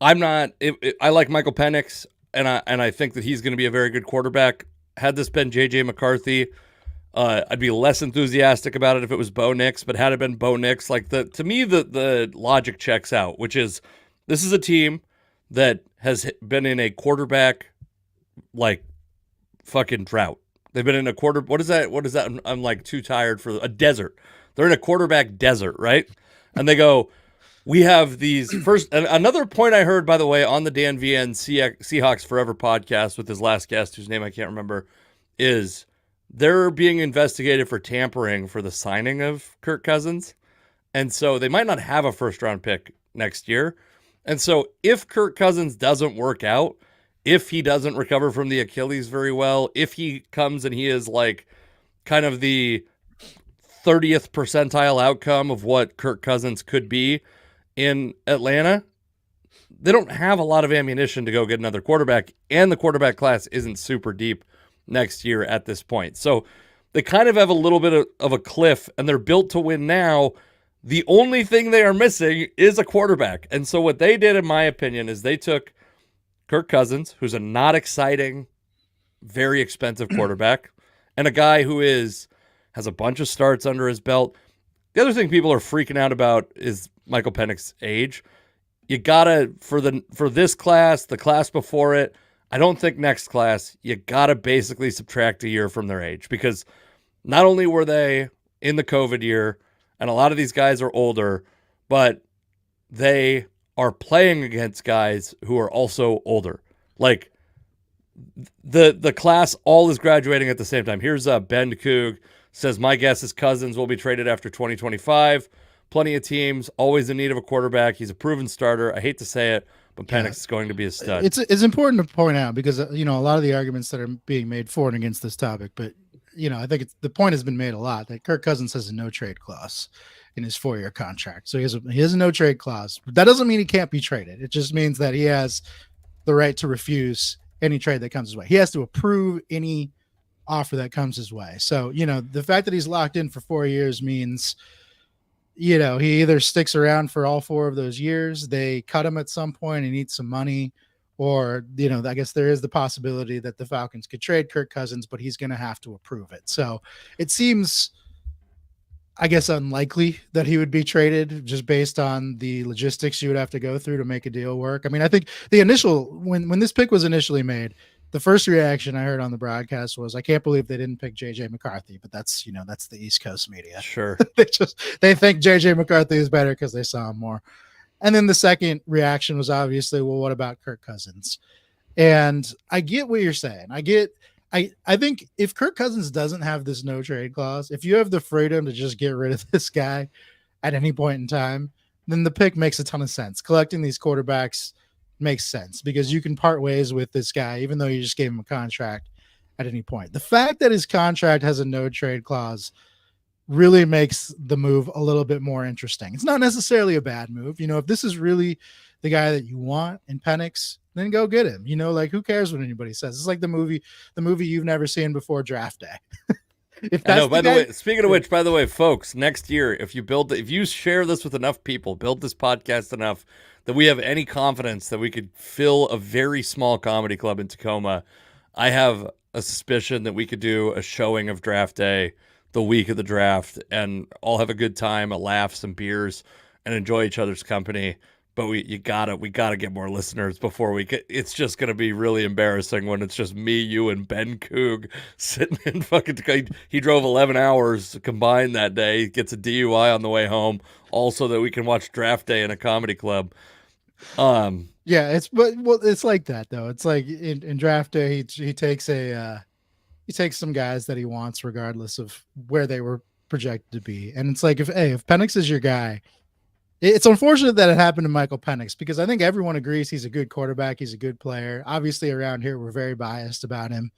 I like Michael Penix and I think that he's going to be a very good quarterback. Had this been JJ McCarthy, I'd be less enthusiastic about it if it was Bo Nix, but had it been Bo Nix, to me, the logic checks out, which is this is a team that has been in a quarterback like fucking drought. They've been in a what is that? I'm like too tired for a desert. They're in a quarterback desert, right? And they go, we have these first. And another point I heard, by the way, on the Dan VN Seahawks Forever podcast with his last guest, whose name I can't remember, is they're being investigated for tampering for the signing of Kirk Cousins. And so they might not have a first round pick next year. And so if Kirk Cousins doesn't work out, if he doesn't recover from the Achilles very well, if he comes and he is like kind of the 30th percentile outcome of what Kirk Cousins could be in Atlanta, they don't have a lot of ammunition to go get another quarterback, and the quarterback class isn't super deep next year at this point. So they kind of have a little bit of a cliff, and they're built to win now. The only thing they are missing is a quarterback. And so what they did, in my opinion, is they took Kirk Cousins, who's a not exciting, very expensive quarterback, and a guy who has a bunch of starts under his belt. The other thing people are freaking out about is Michael Penix's age. You gotta, for this class, the class before it, I don't think next class, you gotta basically subtract a year from their age, because not only were they in the COVID year, and a lot of these guys are older, but they are playing against guys who are also older. Like the class all is graduating at the same time. Here's Ben Coog says, my guess is Cousins will be traded after 2025. Plenty of teams always in need of a quarterback. He's a proven starter. I hate to say it, but Penix is going to be a stud. It's important to point out because, a lot of the arguments that are being made for and against this topic, but, I think the point has been made a lot that Kirk Cousins has a no trade clause in his 4-year contract. So he has a no trade clause. But that doesn't mean he can't be traded. It just means that he has the right to refuse any trade that comes his way. He has to approve any offer that comes his way. So, the fact that he's locked in for 4 years means, he either sticks around for all 4 of those years, they cut him at some point and need some money, or, I guess there is the possibility that the Falcons could trade Kirk Cousins, but he's going to have to approve it. So it seems, I guess, unlikely that he would be traded just based on the logistics you would have to go through to make a deal work. I mean, I think the initial, when this pick was initially made, the first reaction I heard on the broadcast was, I can't believe they didn't pick JJ McCarthy, but that's the East Coast media. Sure. they think JJ McCarthy is better because they saw him more. And then the second reaction was obviously, well, what about Kirk Cousins? And I get what you're saying. I think if Kirk Cousins doesn't have this no trade clause, if you have the freedom to just get rid of this guy at any point in time, then the pick makes a ton of sense. Collecting these quarterbacks makes sense because you can part ways with this guy, even though you just gave him a contract at any point. The fact that his contract has a no trade clause really makes the move a little bit more interesting. It's not necessarily a bad move. If this is really the guy that you want in Penix, then go get him. Who cares what anybody says? It's like the movie you've never seen before Draft Day. If that's by the way, speaking of which, by the way, folks, next year, if you share this with enough people, build this podcast enough that we have any confidence that we could fill a very small comedy club in Tacoma, I have a suspicion that we could do a showing of Draft Day the week of the draft and all have a good time, a laugh, some beers, and enjoy each other's company. But we gotta get more listeners before we get. It's just gonna be really embarrassing when it's just me, you, and Ben Coog sitting in fucking. He drove 11 hours combined that day. He gets a DUI on the way home, also that we can watch Draft Day in a comedy club. Yeah, it's like that though. It's like in Draft Day, he takes some guys that he wants regardless of where they were projected to be, and it's like if Penix is your guy. It's unfortunate that it happened to Michael Penix because I think everyone agrees he's a good quarterback. He's a good player. Obviously, around here, we're very biased about him.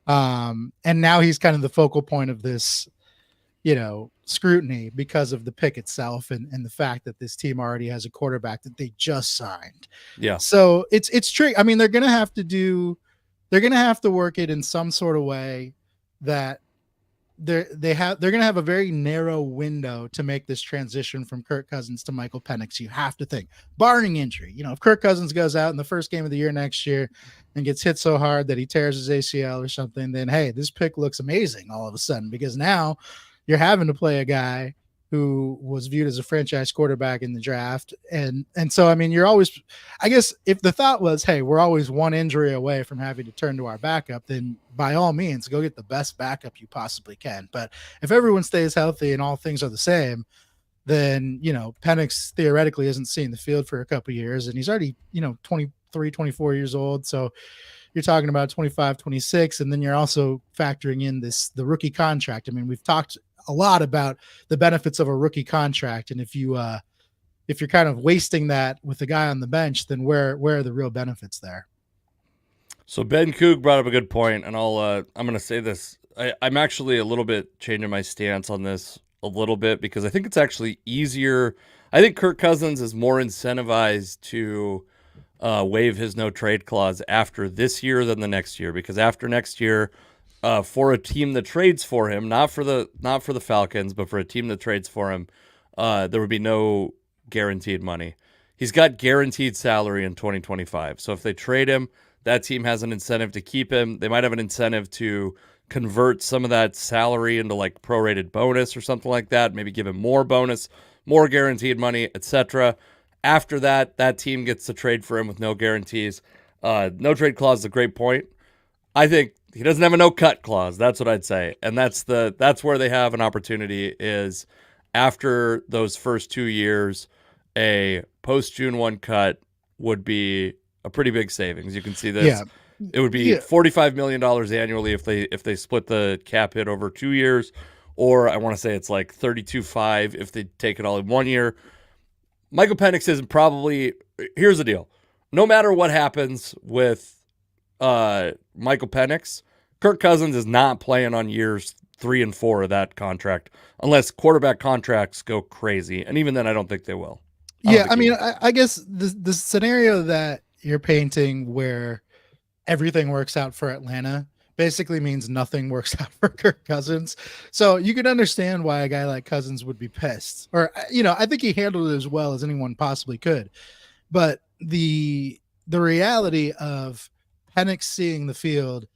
And now he's kind of the focal point of this, scrutiny because of the pick itself and the fact that this team already has a quarterback that they just signed. Yeah. So it's tricky. I mean, they're going to have to work it in some sort of way that they're going to have a very narrow window to make this transition from Kirk Cousins to Michael Penix. You have to think, barring injury, if Kirk Cousins goes out in the first game of the year next year and gets hit so hard that he tears his ACL or something, then hey, this pick looks amazing all of a sudden because now you're having to play a guy who was viewed as a franchise quarterback in the draft. And so, I mean, you're always, I guess if the thought was, hey, we're always one injury away from having to turn to our backup, then by all means, go get the best backup you possibly can. But if everyone stays healthy and all things are the same, then, Penix theoretically isn't seeing the field for a couple of years and he's already, 23, 24 years old. So you're talking about 25, 26. And then you're also factoring in the rookie contract. I mean, we've talked a lot about the benefits of a rookie contract. And if you're kind of wasting that with the guy on the bench, then where are the real benefits there? So Ben Coog brought up a good point, and I'm going to say this. I'm actually a little bit changing my stance on this a little bit because I think it's actually easier. I think Kirk Cousins is more incentivized to waive his no trade clause after this year than the next year, because after next year, for a team that trades for him, not for the Falcons, but for a team that trades for him, there would be no guaranteed money. He's got guaranteed salary in 2025. So if they trade him, that team has an incentive to keep him. They might have an incentive to convert some of that salary into like prorated bonus or something like that. Maybe give him more bonus, more guaranteed money, etc. After that, that team gets to trade for him with no guarantees. No trade clause is a great point. I think he doesn't have a no cut clause. That's what I'd say. And that's where they have an opportunity is after those first 2 years, a post June 1 cut would be a pretty big savings. You can see this. Yeah. It would be $45 million annually if they split the cap hit over 2 years, or I want to say it's like 32.5 if they take it all in 1 year. Michael Penix isn't probably. Here's the deal: no matter what happens with Michael Penix, Kirk Cousins is not playing on years 3 and 4 of that contract unless quarterback contracts go crazy, and even then, I don't think they will. I mean, I guess the scenario that you're painting where everything works out for Atlanta basically means nothing works out for Kirk Cousins. So you can understand why a guy like Cousins would be pissed. Or I think he handled it as well as anyone possibly could. But the reality of Penix seeing the field,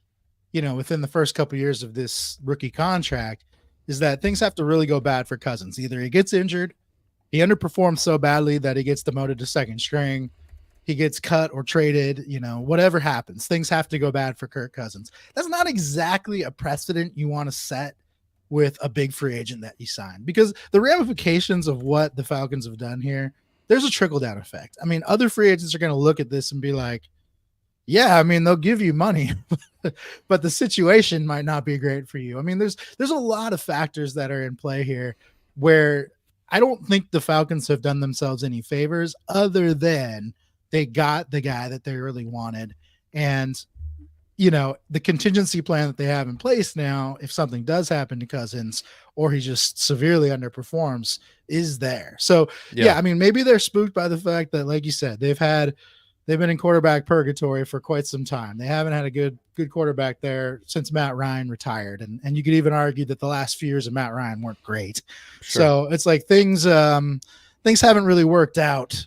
within the first couple of years of this rookie contract is that things have to really go bad for Cousins. Either he gets injured, he underperforms so badly that he gets demoted to second string, he gets cut or traded, whatever happens, things have to go bad for Kirk Cousins. That's not exactly a precedent you want to set with a big free agent that you sign, because the ramifications of what the Falcons have done here, there's a trickle down effect. I mean, other free agents are going to look at this and be like, yeah, I mean, they'll give you money, but the situation might not be great for you. I mean, there's a lot of factors that are in play here where I don't think the Falcons have done themselves any favors other than they got the guy that they really wanted. And, the contingency plan that they have in place now, if something does happen to Cousins or he just severely underperforms, is there. So, yeah, I mean, maybe they're spooked by the fact that, like you said, they've been in quarterback purgatory for quite some time. They haven't had a good quarterback there since Matt Ryan retired. And you could even argue that the last few years of Matt Ryan weren't great. Sure. So it's like things haven't really worked out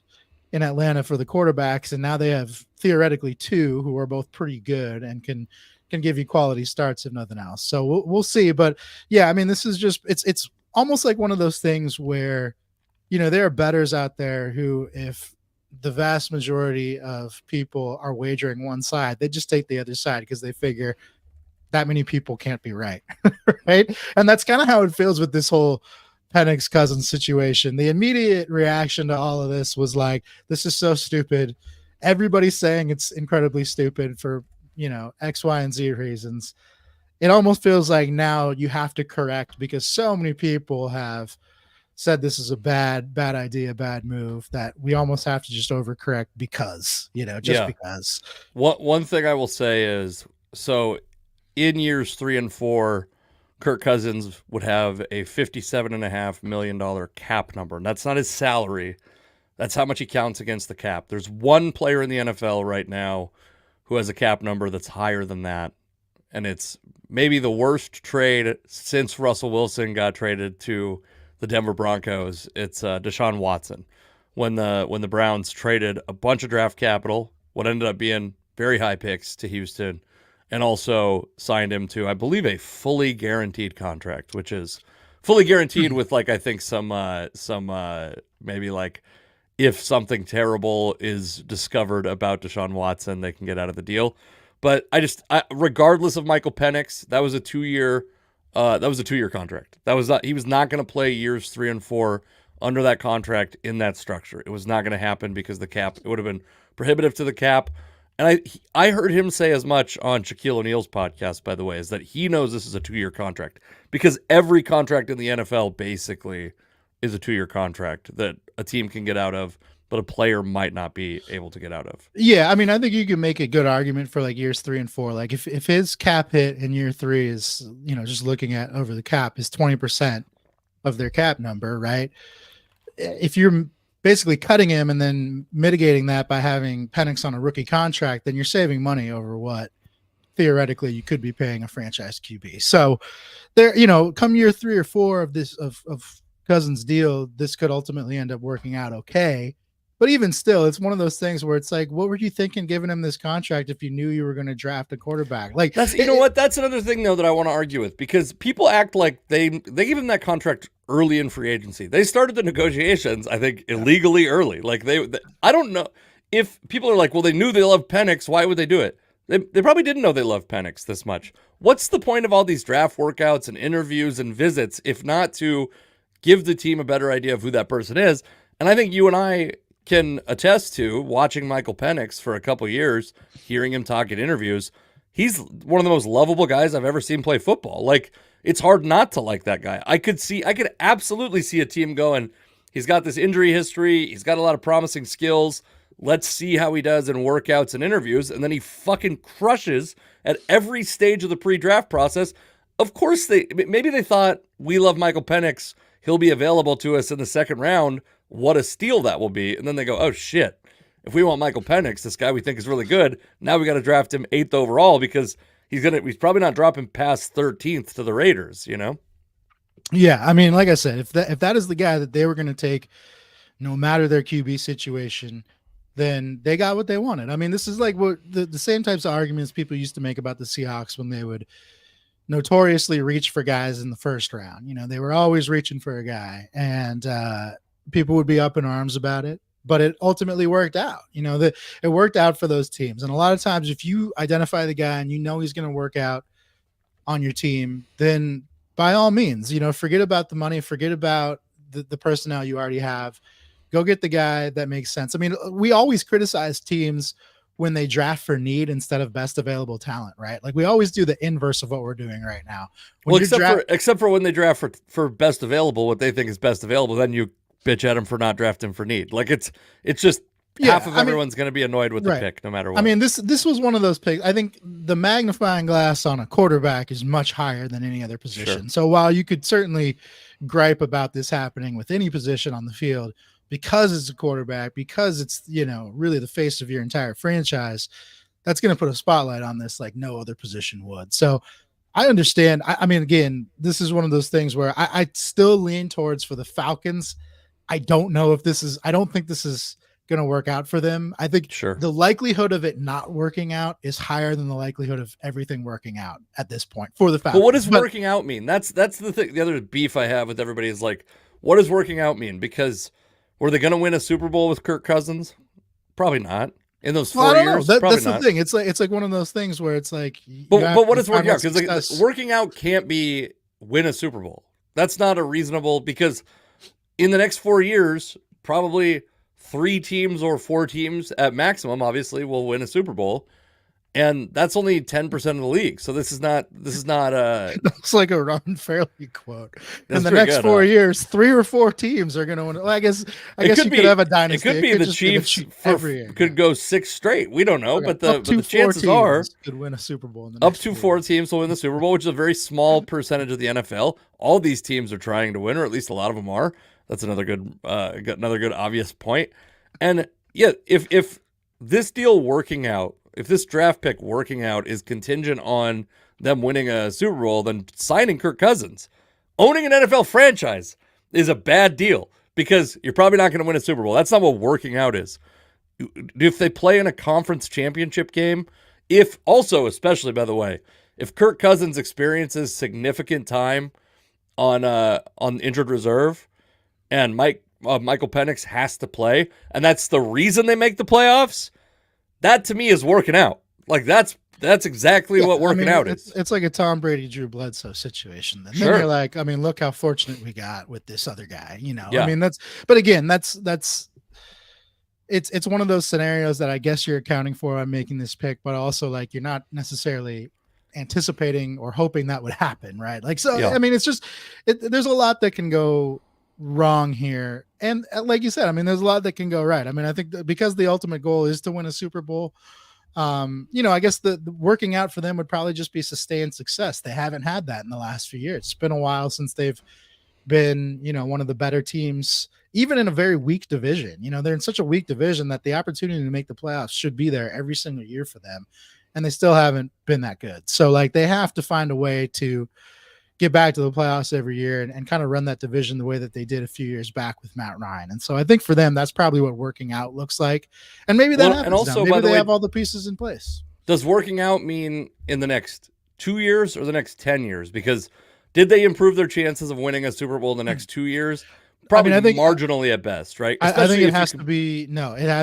in Atlanta for the quarterbacks. And now they have theoretically two who are both pretty good and can give you quality starts if nothing else. So we'll see. But yeah, I mean, this is just, it's almost like one of those things where, there are bettors out there who, if the vast majority of people are wagering one side, they just take the other side because they figure that many people can't be right. Right. And that's kind of how it feels with this whole Penix Cousins situation. The immediate reaction to all of this was like, this is so stupid. Everybody's saying it's incredibly stupid for, X, Y, and Z reasons. It almost feels like now you have to correct because so many people have said this is a bad idea, bad move, that we almost have to just overcorrect because, because. One thing I will say is, so in years 3 and 4, Kirk Cousins would have a $57.5 million cap number. And that's not his salary. That's how much he counts against the cap. There's one player in the NFL right now who has a cap number that's higher than that. And it's maybe the worst trade since Russell Wilson got traded to the Denver Broncos. It's Deshaun Watson. When the Browns traded a bunch of draft capital, what ended up being very high picks to Houston, and also signed him to, I believe, a fully guaranteed contract, which is fully guaranteed with, like, I think some maybe like if something terrible is discovered about Deshaun Watson, they can get out of the deal. But regardless of Michael Penix, that was a 2-year contract. He was not going to play years 3 and 4 under that contract in that structure. It was not going to happen because the cap, it would have been prohibitive to the cap. And I heard him say as much on Shaquille O'Neal's podcast, by the way, is that he knows this is a 2-year contract because every contract in the NFL basically is a 2-year contract that a team can get out of, but a player might not be able to get out of. Yeah, I mean, I think you can make a good argument for like years 3 and 4. Like if his cap hit in year 3 is, just looking at over the cap is 20% of their cap number, right? If you're basically cutting him and then mitigating that by having Penix on a rookie contract, then you're saving money over what theoretically you could be paying a franchise QB. So there, come year 3 or 4 of this of Cousins' deal, this could ultimately end up working out okay. But even still, it's one of those things where it's like, what were you thinking giving him this contract if you knew you were going to draft a quarterback? Like, that's what? That's another thing though that I want to argue with, because people act like they gave him that contract early in free agency. They started the negotiations, I think, illegally early. Like I don't know if people are like, well, they knew they loved Penix. Why would they do it? They probably didn't know they loved Penix this much. What's the point of all these draft workouts and interviews and visits if not to give the team a better idea of who that person is? And I think you and I can attest to watching Michael Penix for a couple years, hearing him talk at interviews. He's one of the most lovable guys I've ever seen play football. Like, it's hard not to like that guy. I could absolutely see a team going, he's got this injury history. He's got a lot of promising skills. Let's see how he does in workouts and interviews. And then he fucking crushes at every stage of the pre-draft process. Of course, maybe they thought, we love Michael Penix. He'll be available to us in the second round. What a steal that will be. And then they go, oh shit. if we want Michael Penix, this guy we think is really good, now we got to draft him 8th overall because he's probably not dropping past 13th to the Raiders, you know? Yeah, I mean, like I said, if that is the guy that they were going to take, no matter their QB situation, then they got what they wanted. I mean, this is like what the same types of arguments people used to make about the Seahawks when they would notoriously reach for guys in the first round. You know, they were always reaching for a guy, and people would be up in arms about it. But it ultimately worked out. You know, that it worked out for those teams. And a lot of times, if you identify the guy and you know he's going to work out on your team, then by all means, you know, forget about the money, forget about the personnel you already have. Go get the guy that makes sense. I mean, we always criticize teams when they draft for need instead of best available talent, right? Like we always do the inverse of what we're doing right now. When except for when they draft for best available, what they think is best available, then you bitch at them for not drafting for need. Like it's just half of everyone's going to be annoyed with the pick no matter what. I mean, this was one of those picks. I think the magnifying glass on a quarterback is much higher than any other position. Sure. So while you could certainly gripe about this happening with any position on the field, because it's a quarterback, because it's, you know, really the face of your entire franchise, that's going to put a spotlight on this like no other position would. So I understand. I mean, again, this is one of those things where I still lean towards for the Falcons. I don't think this is going to work out for them. I think the likelihood of it not working out is higher than the likelihood of everything working out at this point for the Falcons. But what does working out mean? That's the thing. The other beef I have with everybody is like, what does working out mean? Because were they going to win a Super Bowl with Kirk Cousins? Probably not. In those 4 years, that's the thing. It's like one of those things where it's like, but what is working out? Because like, working out can't be win a Super Bowl. That's not a reasonable, because in the next 4 years, probably 3 teams or 4 teams at maximum, obviously, will win a Super Bowl. And that's only 10% of the league. So this is not That's like a Ron Fairley quote. In the next 4 years, 3 or 4 teams are going to win. Well, I guess you could have a dynasty. It could be the Chiefs every year. Could go 6 straight. We don't know, but the chances are could win a Super Bowl in the up to 4 teams will win the Super Bowl, which is a very small percentage of the NFL. All these teams are trying to win, or at least a lot of them are. That's another good obvious point. And yeah, if this deal working out, if this draft pick working out is contingent on them winning a Super Bowl, then signing Kirk Cousins, owning an NFL franchise is a bad deal because you're probably not going to win a Super Bowl. That's not what working out is. If they play in a conference championship game, especially by the way, if Kirk Cousins experiences significant time on injured reserve and Michael Penix has to play, and that's the reason they make the playoffs, that to me is working out. Like that's exactly what working out is. It's like a Tom Brady, Drew Bledsoe situation. Then you're like, I mean, look how fortunate we got with this other guy. You know, I mean, that's it's one of those scenarios that I guess you're accounting for on making this pick, but also like you're not necessarily anticipating or hoping that would happen, right? Like, so I mean, it's just there's a lot that can go wrong here, and like you said, I mean, there's a lot that can go right. I mean, I think that because the ultimate goal is to win a Super Bowl, you know, I guess the working out for them would probably just be sustained success. They haven't had that in the last few years. It's been a while since they've been, you know, one of the better teams, even in a very weak division. You know, they're in such a weak division that the opportunity to make the playoffs should be there every single year for them, and they still haven't been that good. So like they have to find a way to get back to the playoffs every year and kind of run that division the way that they did a few years back with Matt Ryan. And so I think for them, that's probably what working out looks like. And maybe that happens. And also, maybe they have all the pieces in place. Does working out mean in the next 2 years or the next 10 years? Because did they improve their chances of winning a Super Bowl in the next 2 years? Probably, I think marginally at best, right? I think it has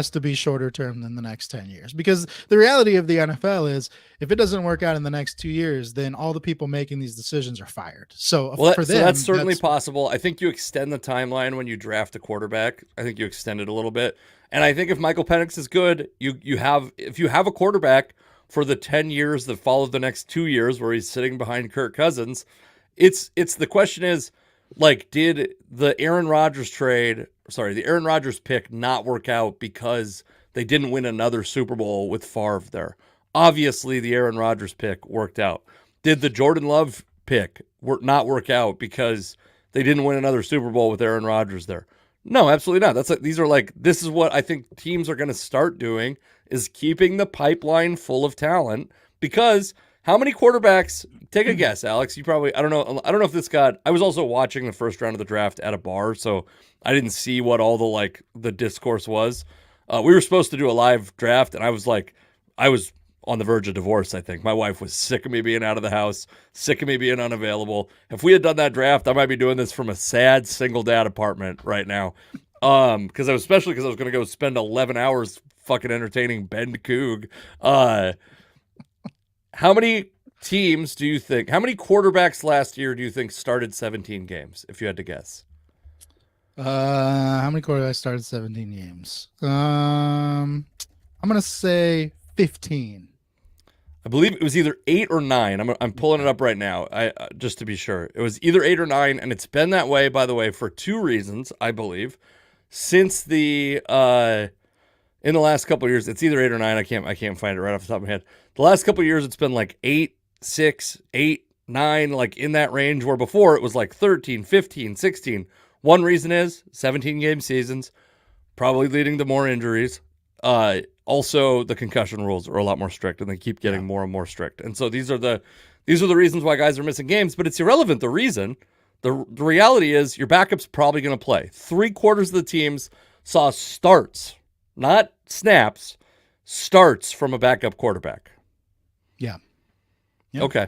to be shorter term than the next 10 years, because the reality of the NFL is if it doesn't work out in the next 2 years, then all the people making these decisions are fired. So for them, that's certainly possible. I think you extend the timeline when you draft a quarterback. I think you extend it a little bit. And I think if Michael Penix is good, if you have a quarterback for the 10 years that follow the next 2 years where he's sitting behind Kirk Cousins, it's the question is, like, did the Aaron Rodgers pick not work out because they didn't win another Super Bowl with Favre there? Obviously, the Aaron Rodgers pick worked out. Did the Jordan Love pick not work out because they didn't win another Super Bowl with Aaron Rodgers there? No, absolutely not. This is what I think teams are going to start doing is keeping the pipeline full of talent because how many quarterbacks take a guess, Alex? You probably I don't know if this got I was also watching the first round of the draft at a bar, so I didn't see what all the discourse was. We were supposed to do a live draft and I was on the verge of divorce, I think. My wife was sick of me being out of the house, sick of me being unavailable. If we had done that draft, I might be doing this from a sad single dad apartment right now. Because I was going to go spend 11 hours fucking entertaining Ben Coog. How many how many quarterbacks last year do you think started 17 games, if you had to guess? How many quarterbacks started 17 games? I'm gonna say 15. I believe it was either 8 or 9. I'm pulling it up right now. Just to be sure, it was either 8 or 9, and it's been that way, by the way, for two reasons. I believe since the in the last couple of years, it's either 8 or 9. I can't find it right off the top of my head. The last couple of years, it's been like 8, 6, 8, 9, like in that range. Where before it was like 13, 15, 16. One reason is 17 game seasons, probably leading to more injuries. Also, the concussion rules are a lot more strict, and they keep getting more and more strict. And so these are the reasons why guys are missing games. But it's irrelevant. The reason, the reality is, your backup's probably going to play. 3/4 of the teams saw starts, not snaps, starts from a backup quarterback. Yeah. Yep. Okay,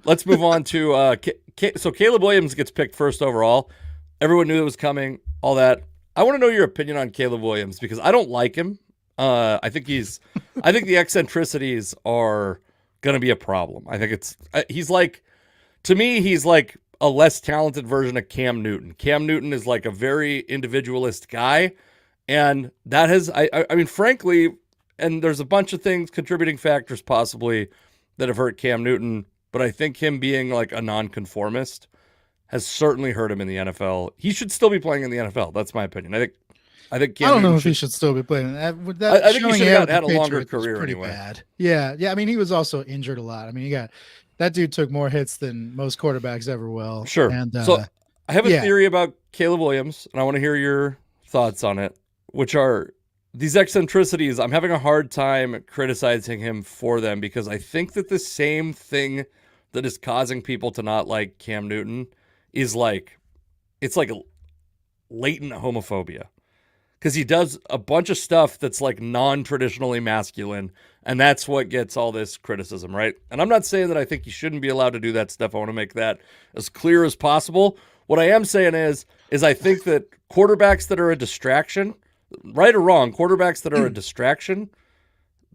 let's move on to so Caleb Williams gets picked first overall. Everyone knew it was coming. All that. I want to know your opinion on Caleb Williams because I don't like him. I think the eccentricities are going to be a problem. I think he's like a less talented version of Cam Newton. Cam Newton is like a very individualist guy. And that has, I mean, frankly, and there's a bunch of things, contributing factors possibly that have hurt Cam Newton. But I think him being like a nonconformist has certainly hurt him in the NFL. He should still be playing in the NFL. That's my opinion. I think Cam I don't know Newton if he should still be playing. I think he should have had a longer career pretty anyway. Bad. Yeah. I mean, he was also injured a lot. I mean, that dude took more hits than most quarterbacks ever will. Sure. And so I have a theory about Caleb Williams, and I want to hear your thoughts on it, which are these eccentricities. I'm having a hard time criticizing him for them because I think that the same thing that is causing people to not like Cam Newton is it's like latent homophobia. Because he does a bunch of stuff that's like non-traditionally masculine, and that's what gets all this criticism, right? And I'm not saying that I think he shouldn't be allowed to do that stuff. I want to make that as clear as possible. What I am saying is I think that quarterbacks that are a distraction, right or wrong, quarterbacks that are a distraction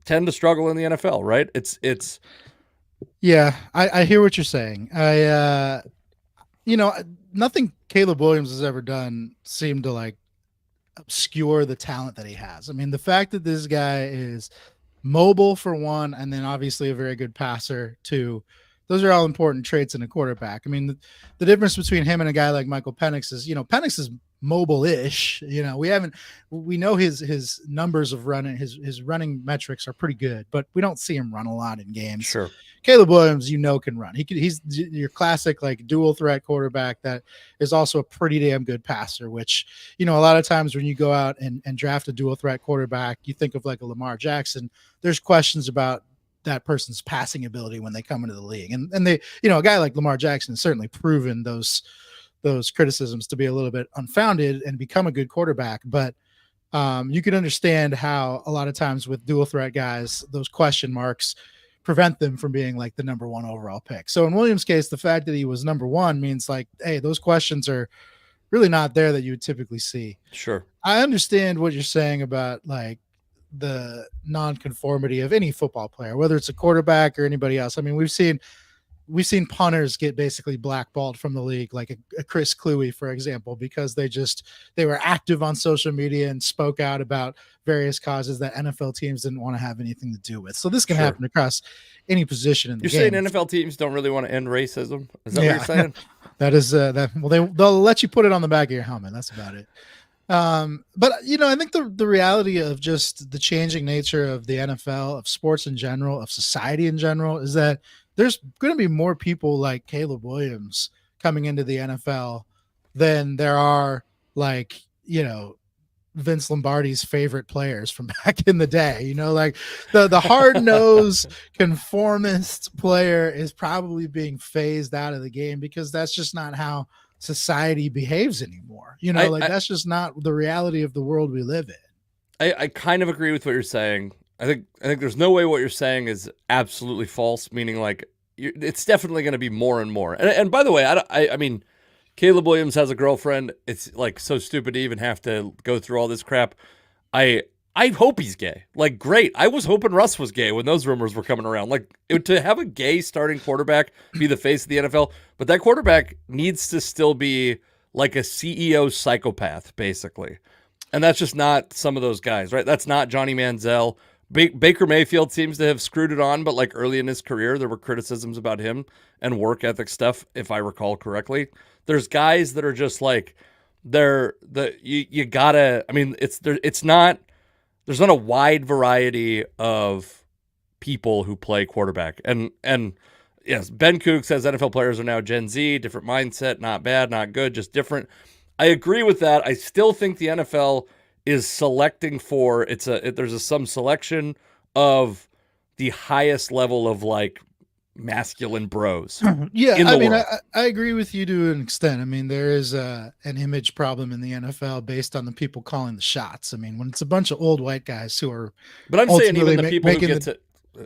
tend to struggle in the NFL, right? It's Yeah, I hear what you're saying. Nothing Caleb Williams has ever done seemed to like obscure the talent that he has. I mean, the fact that this guy is mobile for one, and then obviously a very good passer too, those are all important traits in a quarterback. I mean, the difference between him and a guy like Michael Penix is, Penix is mobile-ish. We know his numbers of running, his running metrics are pretty good, but we don't see him run a lot in games. Sure. Caleb Williams, can run. He's your classic like dual threat quarterback that is also a pretty damn good passer, which, a lot of times when you go out and draft a dual threat quarterback, you think of like a Lamar Jackson. There's questions about that person's passing ability when they come into the league. And they, a guy like Lamar Jackson has certainly proven those criticisms to be a little bit unfounded and become a good quarterback. But you can understand how a lot of times with dual threat guys, those question marks prevent them from being like the number one overall pick. So in Williams' case, the fact that he was number one means like, hey, those questions are really not there that you would typically see. Sure. I understand what you're saying about like the non-conformity of any football player, whether it's a quarterback or anybody else. I mean, we've seen punters get basically blackballed from the league, like a Chris Cluey, for example, because they were active on social media and spoke out about various causes that NFL teams didn't want to have anything to do with. So this can happen across any position in the game. You're saying NFL teams don't really want to end racism? Is that what you're saying? That is that. Well, they'll let you put it on the back of your helmet. That's about it. But I think the reality of just the changing nature of the NFL, of sports in general, of society in general, is that there's going to be more people like Caleb Williams coming into the NFL than there are like, Vince Lombardi's favorite players from back in the day. Like the hard-nosed conformist player is probably being phased out of the game because that's just not how society behaves anymore. That's just not the reality of the world we live in. I kind of agree with what you're saying. I think there's no way what you're saying is absolutely false, meaning like it's definitely going to be more and more. And by the way, I mean, Caleb Williams has a girlfriend. It's like so stupid to even have to go through all this crap. I hope he's gay. Like, great. I was hoping Russ was gay when those rumors were coming around. Like, to have a gay starting quarterback be the face of the NFL, but that quarterback needs to still be like a CEO psychopath, basically. And that's just not some of those guys, right? That's not Johnny Manziel. Baker Mayfield seems to have screwed it on, but like early in his career, there were criticisms about him and work ethic stuff, if I recall correctly. There's guys that are just like, you gotta, I mean, there's not a wide variety of people who play quarterback. And yes, Ben Kook says NFL players are now Gen Z, different mindset, not bad, not good, just different. I agree with that. I still think the NFL is selecting for there's some selection of the highest level of like masculine bros. Yeah, I mean, I agree with you to an extent. I mean, there is an image problem in the NFL based on the people calling the shots. I mean, when it's a bunch of old white guys who are, but I'm saying even the people who get to,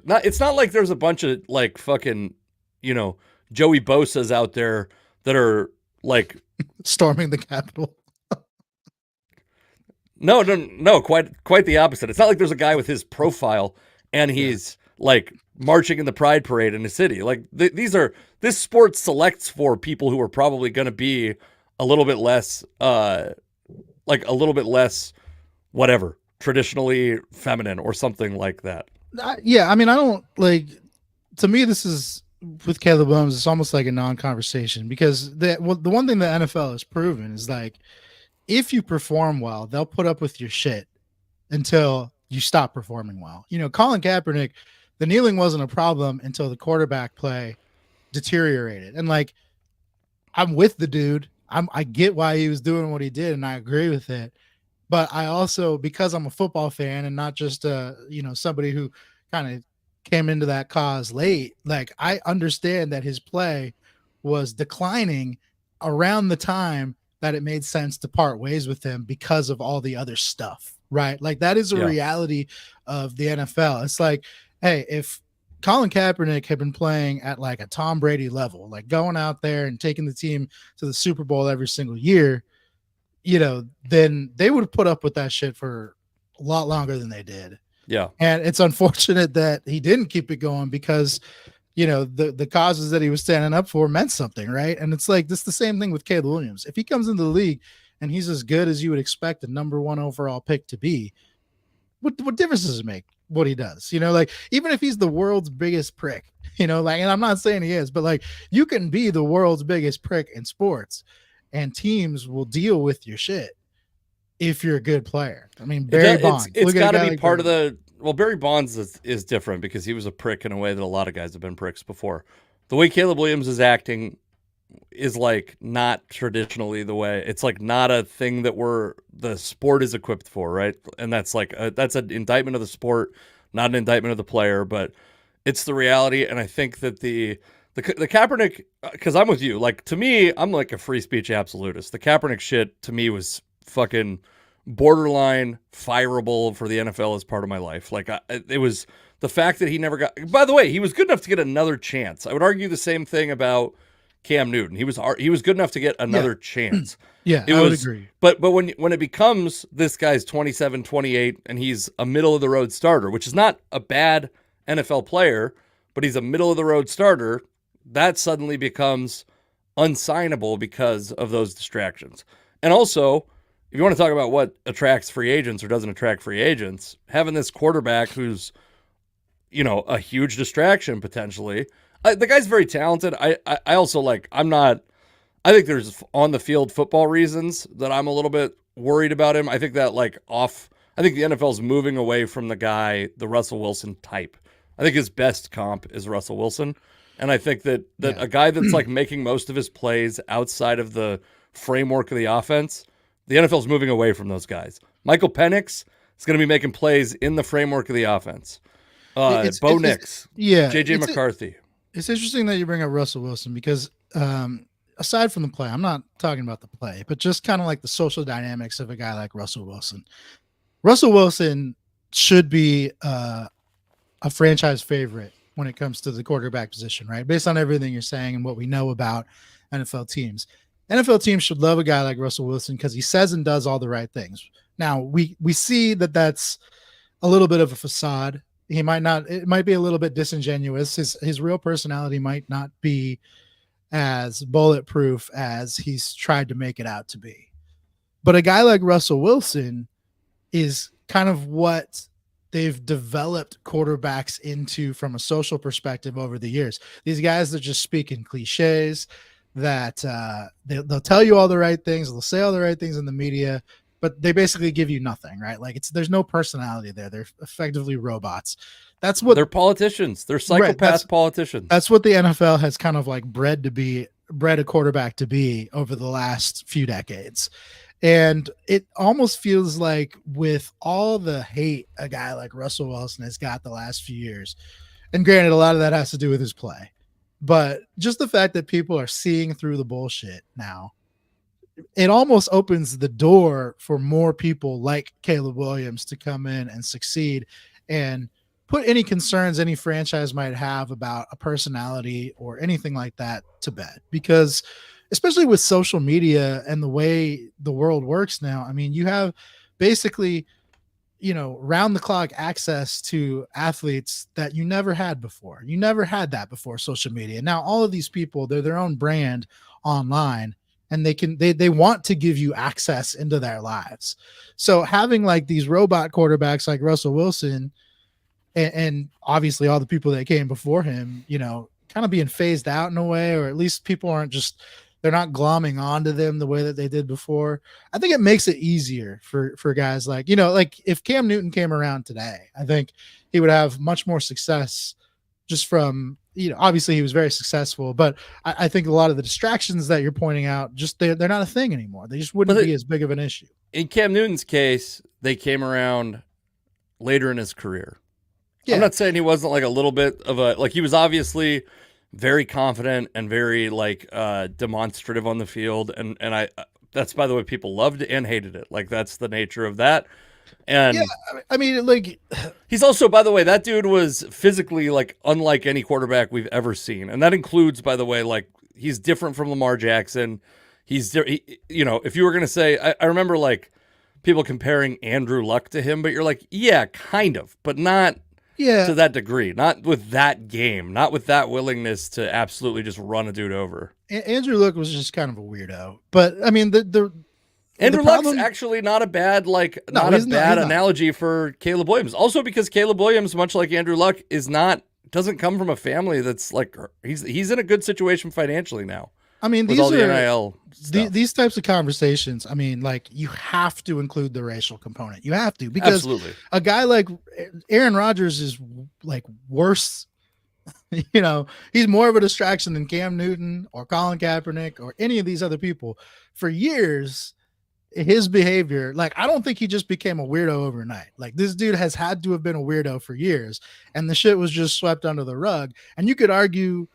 it's not like there's a bunch of like fucking, Joey Bosa's out there that are like storming the Capitol. No, quite the opposite. It's not like there's a guy with his profile and he's like marching in the Pride Parade in the city. Like this sport selects for people who are probably going to be a little bit less, whatever, traditionally feminine or something like that. Yeah, I mean, I don't like. To me, this is with Caleb Williams. It's almost like a non-conversation because the one thing the NFL has proven is like, if you perform well, they'll put up with your shit until you stop performing well. Colin Kaepernick, the kneeling wasn't a problem until the quarterback play deteriorated. And like, I'm with the dude. I get why he was doing what he did, and I agree with it. But I also, because I'm a football fan and not just somebody who kind of came into that cause late, like I understand that his play was declining around the time that it made sense to part ways with him because of all the other stuff, right? Like that is a reality of the NFL. It's like, hey, if Colin Kaepernick had been playing at like a Tom Brady level, like going out there and taking the team to the Super Bowl every single year, then they would have put up with that shit for a lot longer than they did. Yeah. And it's unfortunate that he didn't keep it going because the causes that he was standing up for meant something, right? And it's like, this the same thing with Caleb Williams. If he comes into the league and he's as good as you would expect a number 1 overall pick to be, what difference does it make what he does? Like, even if he's the world's biggest prick, like, and I'm not saying he is, but like, you can be the world's biggest prick in sports and teams will deal with your shit if you're a good player. I mean, Barry Bonds. It's got to be part of the... Well, Barry Bonds is different because he was a prick in a way that a lot of guys have been pricks before. The way Caleb Williams is acting is like not traditionally the way. It's like not a thing that the sport is equipped for, right? And that's like that's an indictment of the sport, not an indictment of the player, but it's the reality. And I think that the Kaepernick, because I'm with you. Like, to me, I'm like a free speech absolutist. The Kaepernick shit to me was fucking borderline fireable for the NFL as part of my life. Like, it was the fact that he never got, by the way, he was good enough to get another chance. I would argue the same thing about Cam Newton. He was good enough to get another chance. Yeah, I would agree. But when it becomes this guy's 27, 28, and he's a middle of the road starter, which is not a bad NFL player, but he's a middle of the road starter, that suddenly becomes unsignable because of those distractions. And also, if you want to talk about what attracts free agents or doesn't attract free agents, having this quarterback who's, a huge distraction potentially. The guy's very talented. I also like, I think there's on the field football reasons that I'm a little bit worried about him. I think that I think the NFL's moving away from the Russell Wilson type. I think his best comp is Russell Wilson. And I think that a guy that's like making most of his plays outside of the framework of the offense, The NFL's moving away from those guys. Michael Penix is going to be making plays in the framework of the offense. Bo Nix, yeah, JJ McCarthy. It's interesting that you bring up Russell Wilson because aside from the play, I'm not talking about the play, but just kind of like the social dynamics of a guy like Russell Wilson. Russell Wilson should be a franchise favorite when it comes to the quarterback position, right? Based on everything you're saying and what we know about NFL teams. NFL teams should love a guy like Russell Wilson because he says and does all the right things. Now, we see that that's a little bit of a facade. He might not, it might be a little bit disingenuous. His real personality might not be as bulletproof as he's tried to make it out to be. But a guy like Russell Wilson is kind of what they've developed quarterbacks into from a social perspective over the years. These guys that just speak in cliches, that they'll tell you all the right things, they'll say all the right things in the media, but they basically give you nothing, right? Like there's no personality there. They're effectively robots. That's what they're politicians. They're psychopath politicians. That's what the NFL has kind of like bred a quarterback to be over the last few decades. And it almost feels like with all the hate a guy like Russell Wilson has got the last few years, and granted, a lot of that has to do with his play, but just the fact that people are seeing through the bullshit now, it almost opens the door for more people like Caleb Williams to come in and succeed and put any concerns any franchise might have about a personality or anything like that to bed. Because especially with social media and the way the world works now, I mean, you have basically, round the clock access to athletes that you never had before. You never had that before social media. Now, all of these people, they're their own brand online, and they want to give you access into their lives. So having like these robot quarterbacks like Russell Wilson and obviously all the people that came before him, kind of being phased out in a way, or at least people they're not glomming onto them the way that they did before. I think it makes it easier for guys like if Cam Newton came around today, I think he would have much more success just from, obviously he was very successful, but I think a lot of the distractions that you're pointing out, just they're not a thing anymore. They just wouldn't be as big of an issue. In Cam Newton's case, they came around later in his career. Yeah. I'm not saying he wasn't like a little bit of he was obviously very confident and very demonstrative on the field. And I, that's by the way, people loved and hated it. Like that's the nature of that. And yeah, I mean, he's also, by the way, that dude was physically unlike any quarterback we've ever seen. And that includes, by the way, he's different from Lamar Jackson. If you were going to say, I remember people comparing Andrew Luck to him, but you're like, yeah, kind of, but not to that degree, not with that game, not with that willingness to absolutely just run a dude over. Andrew Luck was just kind of a weirdo, but I mean, Andrew Luck's actually not a bad analogy for Caleb Williams. Also because Caleb Williams, much like Andrew Luck, doesn't come from a family that's he's in a good situation financially now. I mean, these are the NIL these types of conversations. I mean, you have to include the racial component. You have to, because absolutely. A guy like Aaron Rodgers is worse. He's more of a distraction than Cam Newton or Colin Kaepernick or any of these other people. For years, his behavior, I don't think he just became a weirdo overnight. This dude has had to have been a weirdo for years, and the shit was just swept under the rug. And you could argue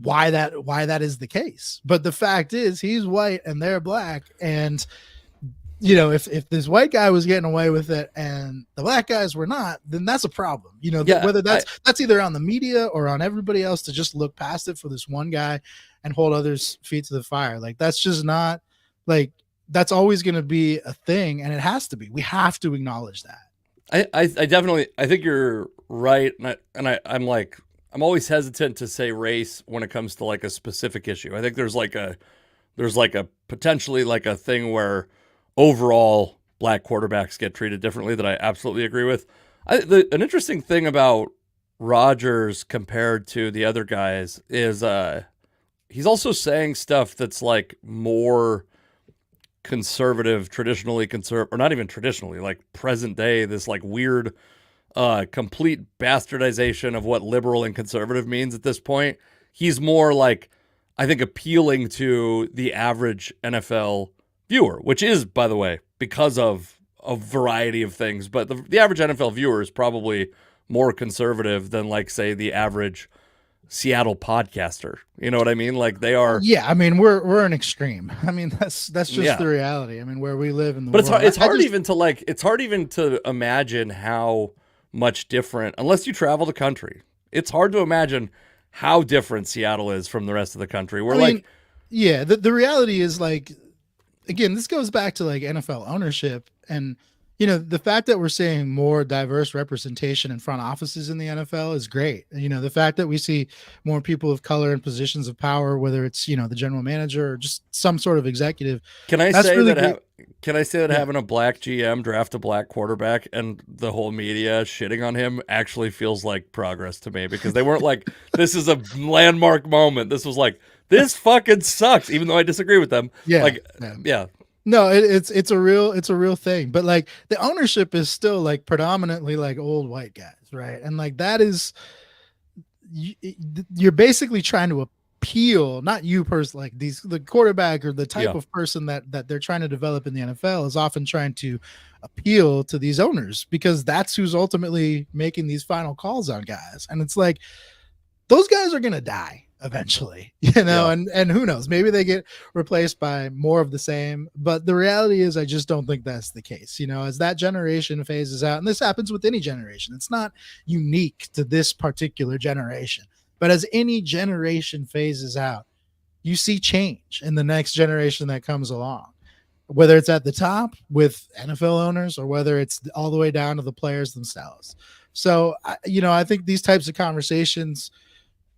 why that is the case, but the fact is he's white and they're black, and if this white guy was getting away with it and the black guys were not, then that's a problem. Whether that's either on the media or on everybody else to just look past it for this one guy and hold others' feet to the fire. That's just not that's always going to be a thing, and it has to be. We have to acknowledge that. I definitely, I think you're right, I'm always hesitant to say race when it comes to a specific issue. I think there's a potentially a thing where overall black quarterbacks get treated differently that I absolutely agree with. An interesting thing about Rodgers compared to the other guys is he's also saying stuff that's more conservative, traditionally conservative, or not even traditionally, present day, this weird complete bastardization of what liberal and conservative means at this point. He's more I think appealing to the average NFL viewer, which is, by the way, because of a variety of things. But the average NFL viewer is probably more conservative than, like, say, the average Seattle podcaster. You know what I mean? Like, they are. Yeah, I mean, we're an extreme. I mean, that's just Yeah. the reality. I mean, where we live in the But world. it's hard just, even to like. It's hard even to imagine how much different, unless you travel the country. It's hard to imagine how different Seattle is from the rest of the country. We're I mean, like, yeah, the reality is, like, again, this goes back to like NFL ownership, and the fact that we're seeing more diverse representation in front offices in the NFL is great. The fact that we see more people of color in positions of power, whether it's the general manager or just some sort of executive, can I that's say really that? great. Can I say that Yeah. having a black GM draft a black quarterback and the whole media shitting on him actually feels like progress to me, because they weren't like, this is a landmark moment. This was like, this fucking sucks, even though I disagree with them. Yeah, Like, yeah. yeah, No, it's a real thing, but like the ownership is still like predominantly like old white guys, right? And like that is you're basically trying to appeal, not you personally, like the quarterback or the type Yeah. of person that they're trying to develop in the NFL is often trying to appeal to these owners, because that's who's ultimately making these final calls on guys. And it's like, those guys are going to die eventually, Yeah. and who knows, maybe they get replaced by more of the same. But the reality is, I just don't think that's the case. As that generation phases out, and this happens with any generation, it's not unique to this particular generation, but as any generation phases out, you see change in the next generation that comes along, whether it's at the top with NFL owners or whether it's all the way down to the players themselves. So, I think these types of conversations,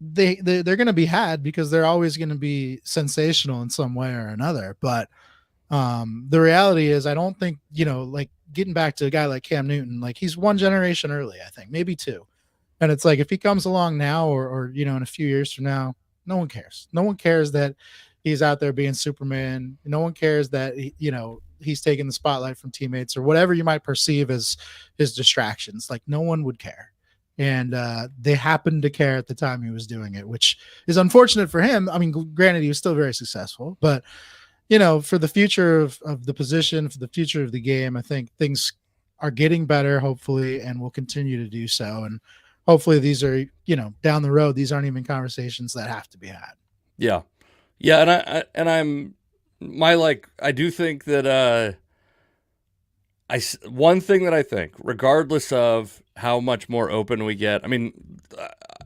they're going to be had because they're always going to be sensational in some way or another. But the reality is, I don't think, like, getting back to a guy like Cam Newton, like, he's one generation early, I think, maybe two. And it's like, if he comes along now or in a few years from now, no one cares. No one cares that he's out there being Superman. No one cares that he's taking the spotlight from teammates or whatever you might perceive as his distractions. Like, no one would care. And they happened to care at the time he was doing it, which is unfortunate for him. I mean, granted, he was still very successful, but for the future of the position, for the future of the game, I think things are getting better, hopefully, and will continue to do so. And hopefully these are, down the road, these aren't even conversations that have to be had. Yeah. Yeah. I do think that, one thing that I think, regardless of how much more open we get, I mean,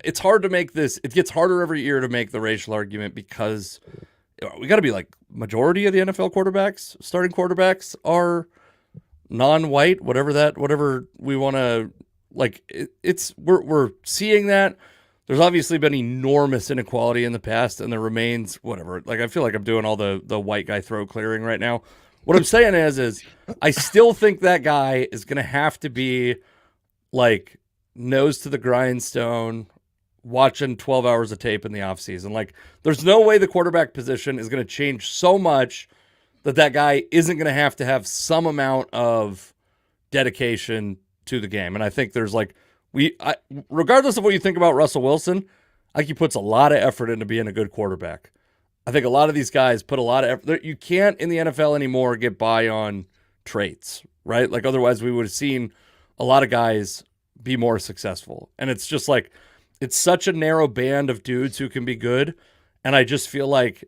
it's hard to make this. It gets harder every year to make the racial argument, because we got to be like, majority of the NFL quarterbacks, starting quarterbacks, are non-white. Whatever we want to like. We're seeing that. There's obviously been enormous inequality in the past, and there remains whatever. Like, I feel like I'm doing all the white guy throat clearing right now. What I'm saying is I still think that guy is going to have to be like nose to the grindstone, watching 12 hours of tape in the offseason. Like, there's no way the quarterback position is going to change so much that guy isn't going to have some amount of dedication to the game. And I think there's like, regardless of what you think about Russell Wilson, I think he puts a lot of effort into being a good quarterback. I think a lot of these guys put a lot of effort. You can't in the NFL anymore get by on traits, right? Like, otherwise we would have seen a lot of guys be more successful. And it's just like, it's such a narrow band of dudes who can be good. And I just feel like,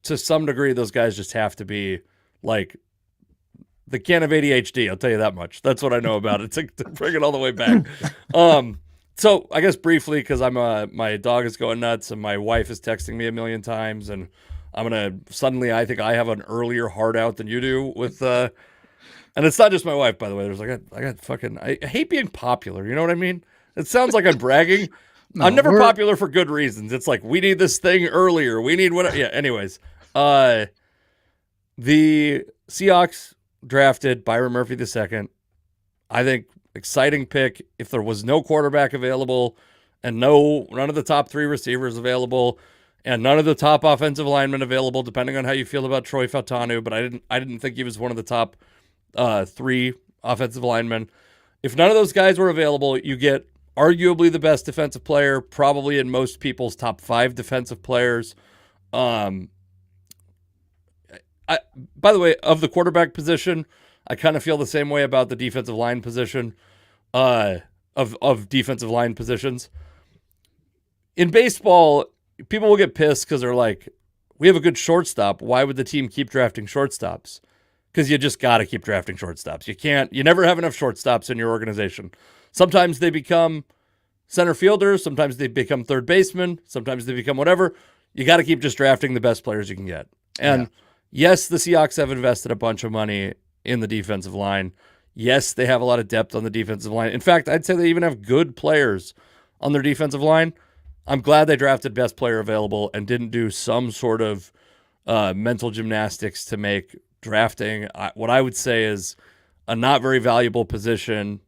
to some degree, those guys just have to be like, the can of ADHD. I'll tell you that much. That's what I know about it, to bring it all the way back. So I guess briefly, because my dog is going nuts and my wife is texting me a million times, and suddenly I think I have an earlier heart out than you do with, and it's not just my wife, by the way. There's like, I hate being popular. You know what I mean? It sounds like I'm bragging. No, I'm never popular for good reasons. It's like, we need this thing earlier. We need what? Yeah. Anyways, the Seahawks drafted Byron Murphy II. I think exciting pick. If there was no quarterback available and none of the top three receivers available and none of the top offensive linemen available, depending on how you feel about Troy Fautanu, but I didn't think he was one of the top three offensive linemen. If none of those guys were available, you get arguably the best defensive player, probably in most people's top 5 defensive players. I, by the way, of the quarterback position, I kind of feel the same way about the defensive line position. Of defensive line positions in baseball, people will get pissed because they're like, "We have a good shortstop. Why would the team keep drafting shortstops?" Because you just got to keep drafting shortstops. You can't. You never have enough shortstops in your organization. Sometimes they become center fielders. Sometimes they become third baseman. Sometimes they become whatever. You got to keep just drafting the best players you can get. And yes, the Seahawks have invested a bunch of money in the defensive line. Yes, they have a lot of depth on the defensive line. In fact, I'd say they even have good players on their defensive line. I'm glad they drafted best player available and didn't do some sort of mental gymnastics to make drafting what I would say is a not very valuable position.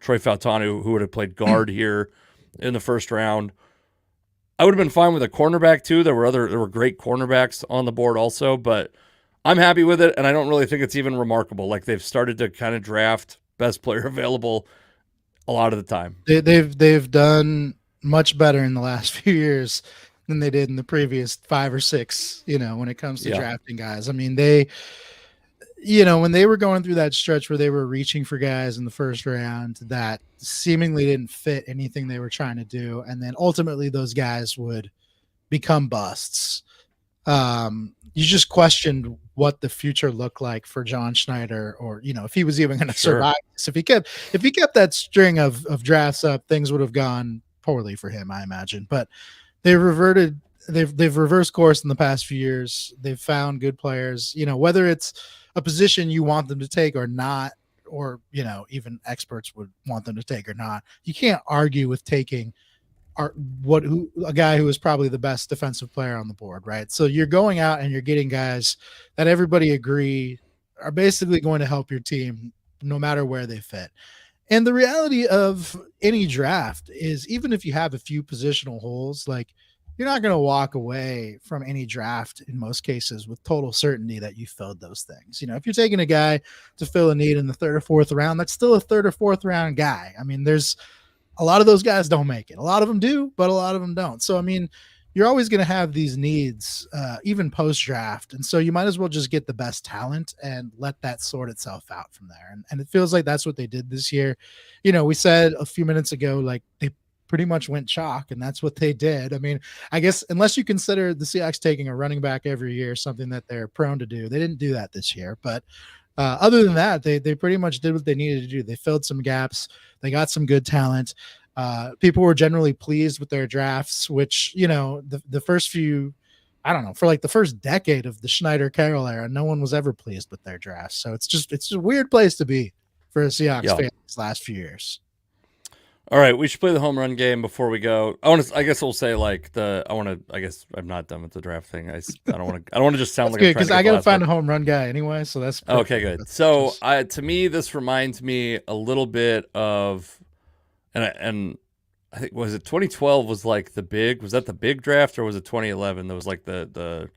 Troy Fautanu, who would have played guard here in the first round. I would have been fine with a cornerback too. There were great cornerbacks on the board also, but I'm happy with it, and I don't really think it's even remarkable. Like they've started to kind of draft best player available a lot of the time. They've done much better in the last few years than they did in the previous 5 or 6. When it comes to drafting guys. I mean, when they were going through that stretch where they were reaching for guys in the first round that seemingly didn't fit anything they were trying to do, and then ultimately those guys would become busts. You just questioned what the future looked like for John Schneider, or if he was even going to survive this. If he kept that string of drafts up, things would have gone poorly for him, I imagine. But they've reversed course in the past few years. They've found good players, whether it's a position you want them to take or not, or even experts would want them to take or not. You can't argue with taking a guy who is probably the best defensive player on the board, right? So you're going out and you're getting guys that everybody agree are basically going to help your team no matter where they fit. And the reality of any draft is, even if you have a few positional holes, like, you're not going to walk away from any draft in most cases with total certainty that you filled those things. If you're taking a guy to fill a need in the 3rd or 4th round, that's still a 3rd or 4th round guy. I mean, there's a lot of those guys don't make it. A lot of them do, but a lot of them don't. So, I mean, you're always going to have these needs, even post-draft. And so you might as well just get the best talent and let that sort itself out from there. And it feels like that's what they did this year. We said a few minutes ago, like, they pretty much went chalk, and that's what they did. I mean, I guess unless you consider the Seahawks taking a running back every year, something that they're prone to do, they didn't do that this year. But other than that, they pretty much did what they needed to do. They filled some gaps. They got some good talent. People were generally pleased with their drafts, which, the first few, I don't know, for like the first decade of the Schneider Carroll era, no one was ever pleased with their drafts. So it's a weird place to be for a Seahawks fan these last few years. All right, we should play the home run game before we go. I guess we'll say I guess I'm not done with the draft thing. I don't want to just sound like good, because I got to find a home run guy anyway. So that's perfect. Okay, good. So to me, this reminds me a little bit of, and I think, was it 2012 was like was that the big draft, or was it 2011? That was like the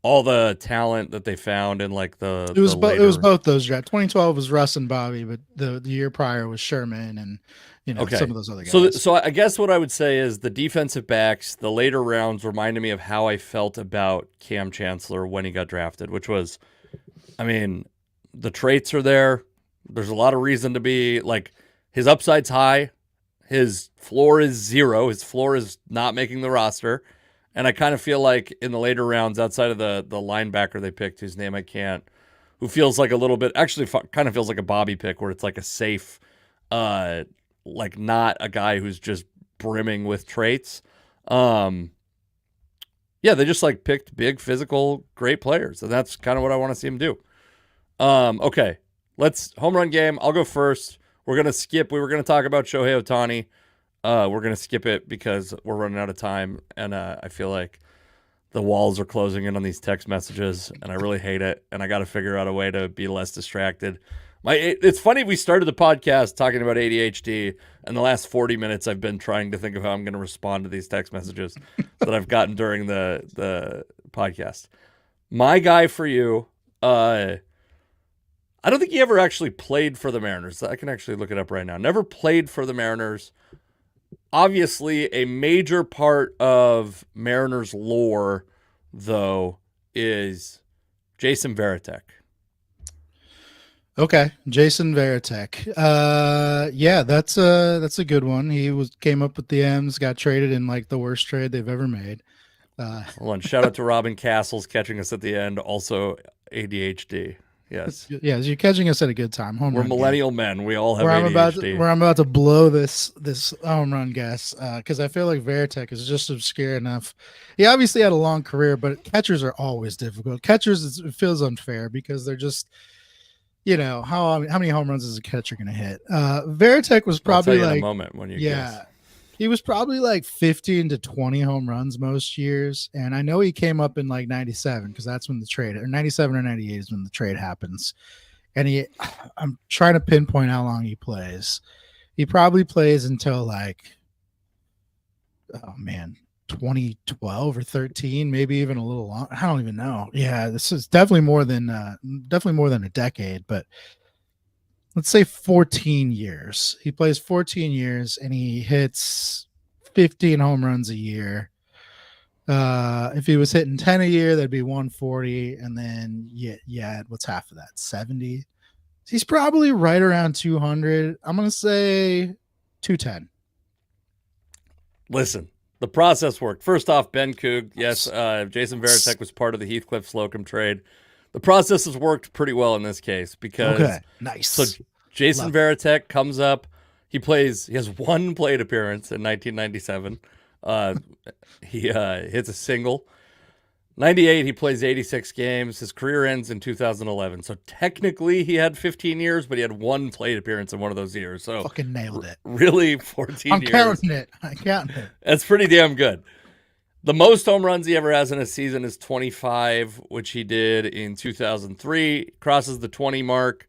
all the talent that they found in like the it was both those drafts. 2012 was Russ and Bobby, but the year prior was Sherman and some of those other guys. So I guess what I would say is the defensive backs, the later rounds, reminded me of how I felt about Cam Chancellor when he got drafted, which was, I mean, the traits are there. There's a lot of reason to be like, his upside's high. His floor is 0. His floor is not making the roster. And I kind of feel like in the later rounds, outside of the linebacker they picked, whose name I can't, who feels like a little bit, actually kind of feels like a Bobby pick, where it's like a safe, like not a guy who's just brimming with traits. They just like picked big, physical, great players. And that's kind of what I want to see him do. Okay, let's home run game. I'll go first. We're going to skip. We were going to talk about Shohei Ohtani. We're going to skip it because we're running out of time. And I feel like the walls are closing in on these text messages, and I really hate it. And I got to figure out a way to be less distracted. It's funny, we started the podcast talking about ADHD, and the last 40 minutes I've been trying to think of how I'm going to respond to these text messages that I've gotten during the podcast. My guy for you, I don't think he ever actually played for the Mariners. I can actually look it up right now. Never played for the Mariners. Obviously, a major part of Mariners lore, though, is Jason Varitek. Okay, Jason Varitek. Yeah, that's a good one. He came up with the M's, got traded in like the worst trade they've ever made. Hold on. Shout out to Robin Castles catching us at the end. Also ADHD. Yes. Yeah, you're catching us at a good time. Home We're run millennial men. We all have where ADHD. I'm about to blow this home run guess because I feel like Varitek is just obscure enough. He obviously had a long career, but catchers are always difficult. Catchers, it feels unfair because they're just, how many home runs is a catcher going to hit? Varitek was probably I'll tell you like in a moment when you guess. he was probably like 15 to 20 home runs most years. And I know he came up in like 97 because that's when the trade, or 97 or 98 is when the trade happens. And I'm trying to pinpoint how long he plays. He probably plays until like, 2012 or 13, maybe even a little long. I don't even know. Yeah, this is definitely more than a decade, but let's say 14 years. He plays 14 years and he hits 15 home runs a year. If he was hitting 10 a year, that'd be 140. And then, what's half of that? 70. He's probably right around 200. I'm going to say 210. Listen, the process worked. First off, Ben Coog. Yes, Jason Varitek was part of the Heathcliff Slocum trade. The process has worked pretty well in this case because nice. So Jason Varitek comes up. He has one plate appearance in 1997. He hits a single. 98, he plays 86 games. His career ends in 2011. So technically he had 15 years, but he had one plate appearance in one of those years. So fucking nailed it. Really 14 I'm years. I'm counting it. That's pretty damn good. The most home runs he ever has in a season is 25, which he did in 2003. Crosses the 20 mark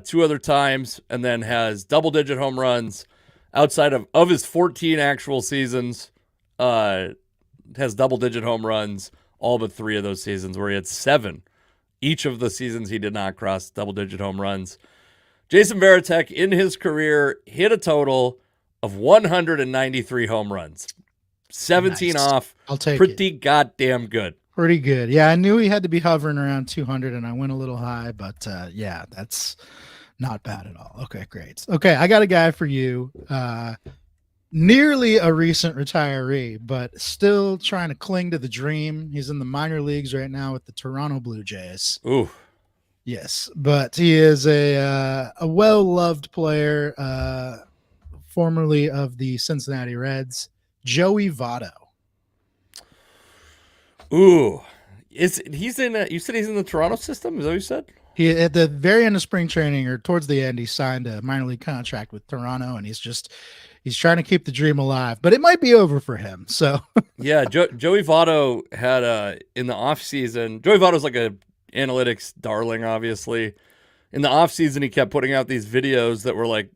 2 other times, and then has double-digit home runs outside of his 14 actual seasons. Has double-digit home runs all but 3 of those seasons, where he had 7. Each of the seasons he did not cross double-digit home runs. Jason Varitek, in his career, hit a total of 193 home runs. 17 nice. off. I'll take pretty goddamn good. Pretty good. Yeah, I knew he had to be hovering around 200, and I went a little high, but that's not bad at all. Okay, great. Okay, I got a guy for you. Nearly a recent retiree, but still trying to cling to the dream. He's in the minor leagues right now with the Toronto Blue Jays. Ooh. Yes, but he is a well-loved player, formerly of the Cincinnati Reds, Joey Votto. Ooh. You said he's in the Toronto system? Is that what you said? He, at the very end of spring training, or towards the end, he signed a minor league contract with Toronto, and he's trying to keep the dream alive, but it might be over for him. So yeah, Joey Votto had in the offseason, Joey Votto's like a analytics darling, obviously. In the offseason, he kept putting out these videos that were like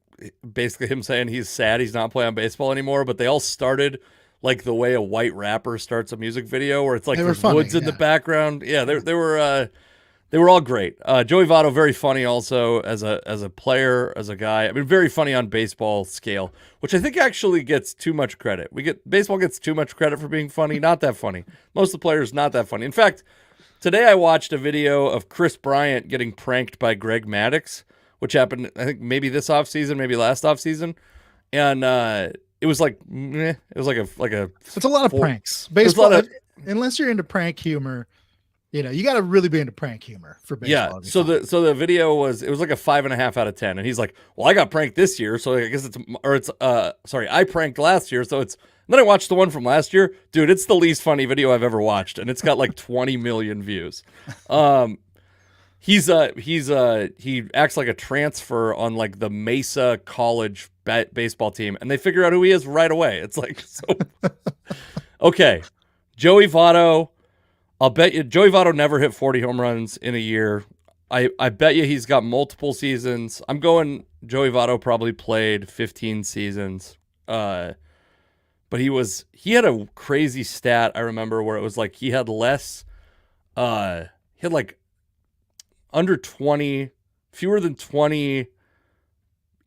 basically him saying he's sad he's not playing baseball anymore, but they all started like the way a white rapper starts a music video, where it's like there's woods in the background. Yeah, they were all great. Joey Votto, very funny also as a player, as a guy. I mean, very funny on baseball scale, which I think actually gets too much credit. Baseball gets too much credit for being funny. Not that funny. Most of the players not that funny. In fact, today I watched a video of Chris Bryant getting pranked by Greg Maddux, which happened I think maybe this offseason, maybe last offseason, and it was like it's a lot of pranks. Baseball, unless you're into prank humor. You got to really be into prank humor for baseball. Yeah. So the video was like a 5.5 out of 10, and he's like, "Well, I got pranked this year, so I guess I pranked last year, so it's." And then I watched the one from last year, dude. It's the least funny video I've ever watched, and it's got like 20 million views. He acts like a transfer on like the Mesa College baseball team, and they figure out who he is right away. It's like so. Okay, Joey Votto. I'll bet you Joey Votto never hit 40 home runs in a year. I bet you he's got multiple seasons. I'm going Joey Votto probably played 15 seasons. But he had a crazy stat, I remember, where it was like he had like under 20, fewer than 20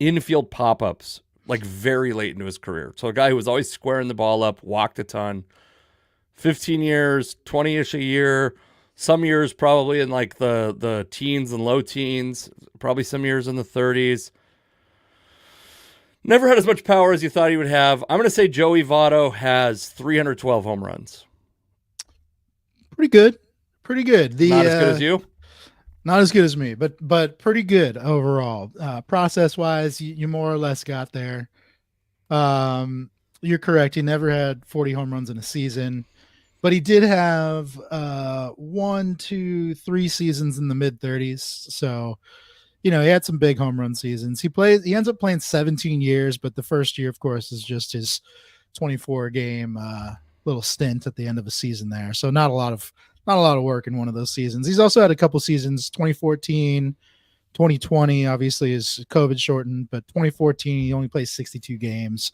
infield pop-ups, like very late into his career. So a guy who was always squaring the ball up, walked a ton. 15 years, 20-ish a year, Some years probably in like the teens and low teens, probably some years in the 30s. Never had as much power as you thought he would have. I'm going to say Joey Votto has 312 home runs. Pretty good. Pretty good. Not as good as you? Not as good as me, but pretty good overall. Process wise, you more or less got there. You're correct. He never had 40 home runs in a season, but he did have 1, 2, 3 seasons in the mid 30s. So, he had some big home run seasons. He ends up playing 17 years, but the first year, of course, is just his 24 game little stint at the end of a season there. So not a lot of work in one of those seasons. He's also had a couple seasons, 2014, 2020, obviously is COVID shortened, but 2014, he only played 62 games.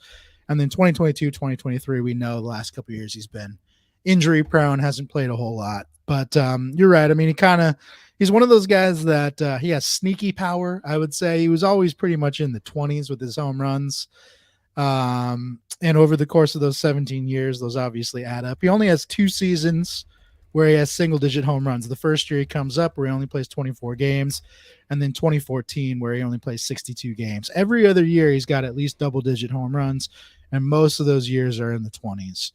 And then 2022, 2023, we know the last couple of years he's been injury prone, hasn't played a whole lot. But you're right. I mean, he's one of those guys that he has sneaky power, I would say. He was always pretty much in the 20s with his home runs. And over the course of those 17 years, those obviously add up. He only has 2 seasons where he has single-digit home runs. The first year he comes up where he only plays 24 games, and then 2014 where he only plays 62 games. Every other year he's got at least double-digit home runs, and most of those years are in the 20s.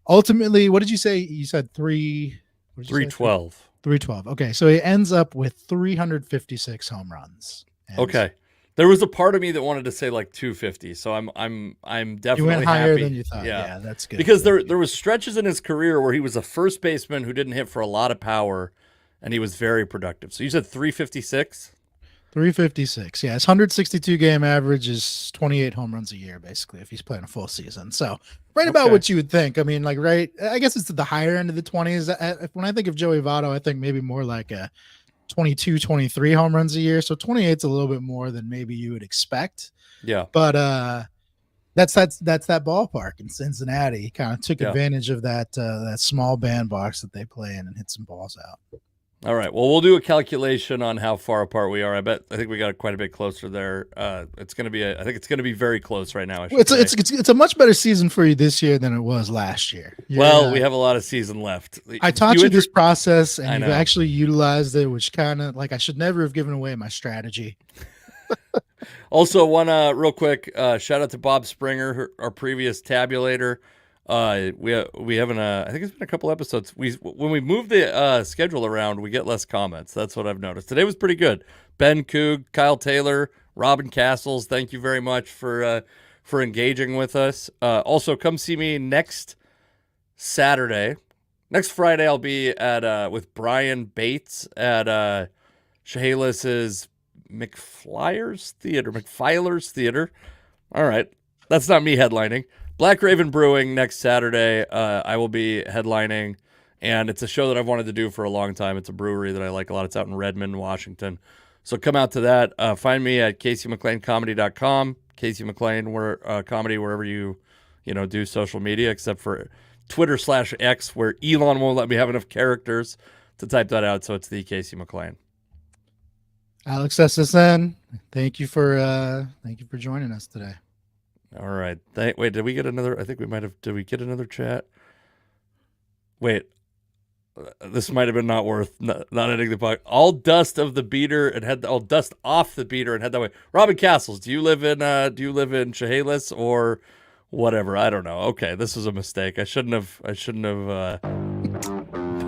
Ultimately, what did you say? You said 312. 312. Okay, so he ends up with 356 home runs. And okay. There was a part of me that wanted to say like 250, so I'm definitely you went higher happy. than you thought. Yeah, that's good. Because there was stretches in his career where he was a first baseman who didn't hit for a lot of power, and he was very productive. So you said 356? 356. Yeah, his 162 game average is 28 home runs a year, basically, if he's playing a full season. So about what you would think. I mean, like, right, I guess it's at the higher end of the 20s. When I think of Joey Votto, I think maybe more like a 22, 23 home runs a year. So 28 is a little bit more than maybe you would expect. Yeah. But that's that ballpark in Cincinnati. He kind of took advantage of that small bandbox that they play in and hit some balls out. All right. Well, we'll do a calculation on how far apart we are. I think we got quite a bit closer there. It's going to be I think it's going to be very close right now. It's a much better season for you this year than it was last year. Well, we have a lot of season left. I taught you this process, and you've actually utilized it, which kind of like I should never have given away my strategy. Also, one real quick shout out to Bob Springer, our previous tabulator. We haven't. I think it's been a couple episodes. When we move the schedule around, we get less comments. That's what I've noticed. Today was pretty good. Ben Coog, Kyle Taylor, Robin Castles. Thank you very much for engaging with us. Also, come see me next Saturday. Next Friday, I'll be at with Brian Bates at Chehalis' McFlyers Theater. All right, that's not me headlining. Black Raven Brewing next Saturday. I will be headlining, and it's a show that I've wanted to do for a long time. It's a brewery that I like a lot. It's out in Redmond, Washington. So come out to that. Find me at CaseyMcLeanComedy.com. Casey McLean comedy wherever you do social media, except for Twitter/X, where Elon won't let me have enough characters to type that out. So it's the Casey McLean. Alex SSN, thank you for joining us today. All right. Wait, did we get another? I think we might have. Did we get another chat? Wait, this might have been not ending the podcast. All dust off the beater and head that way. Robin Castles, do you live in Chehalis or whatever? I don't know. Okay, this was a mistake. I shouldn't have.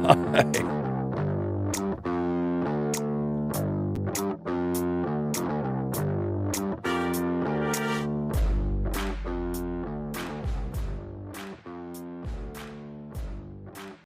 Bye.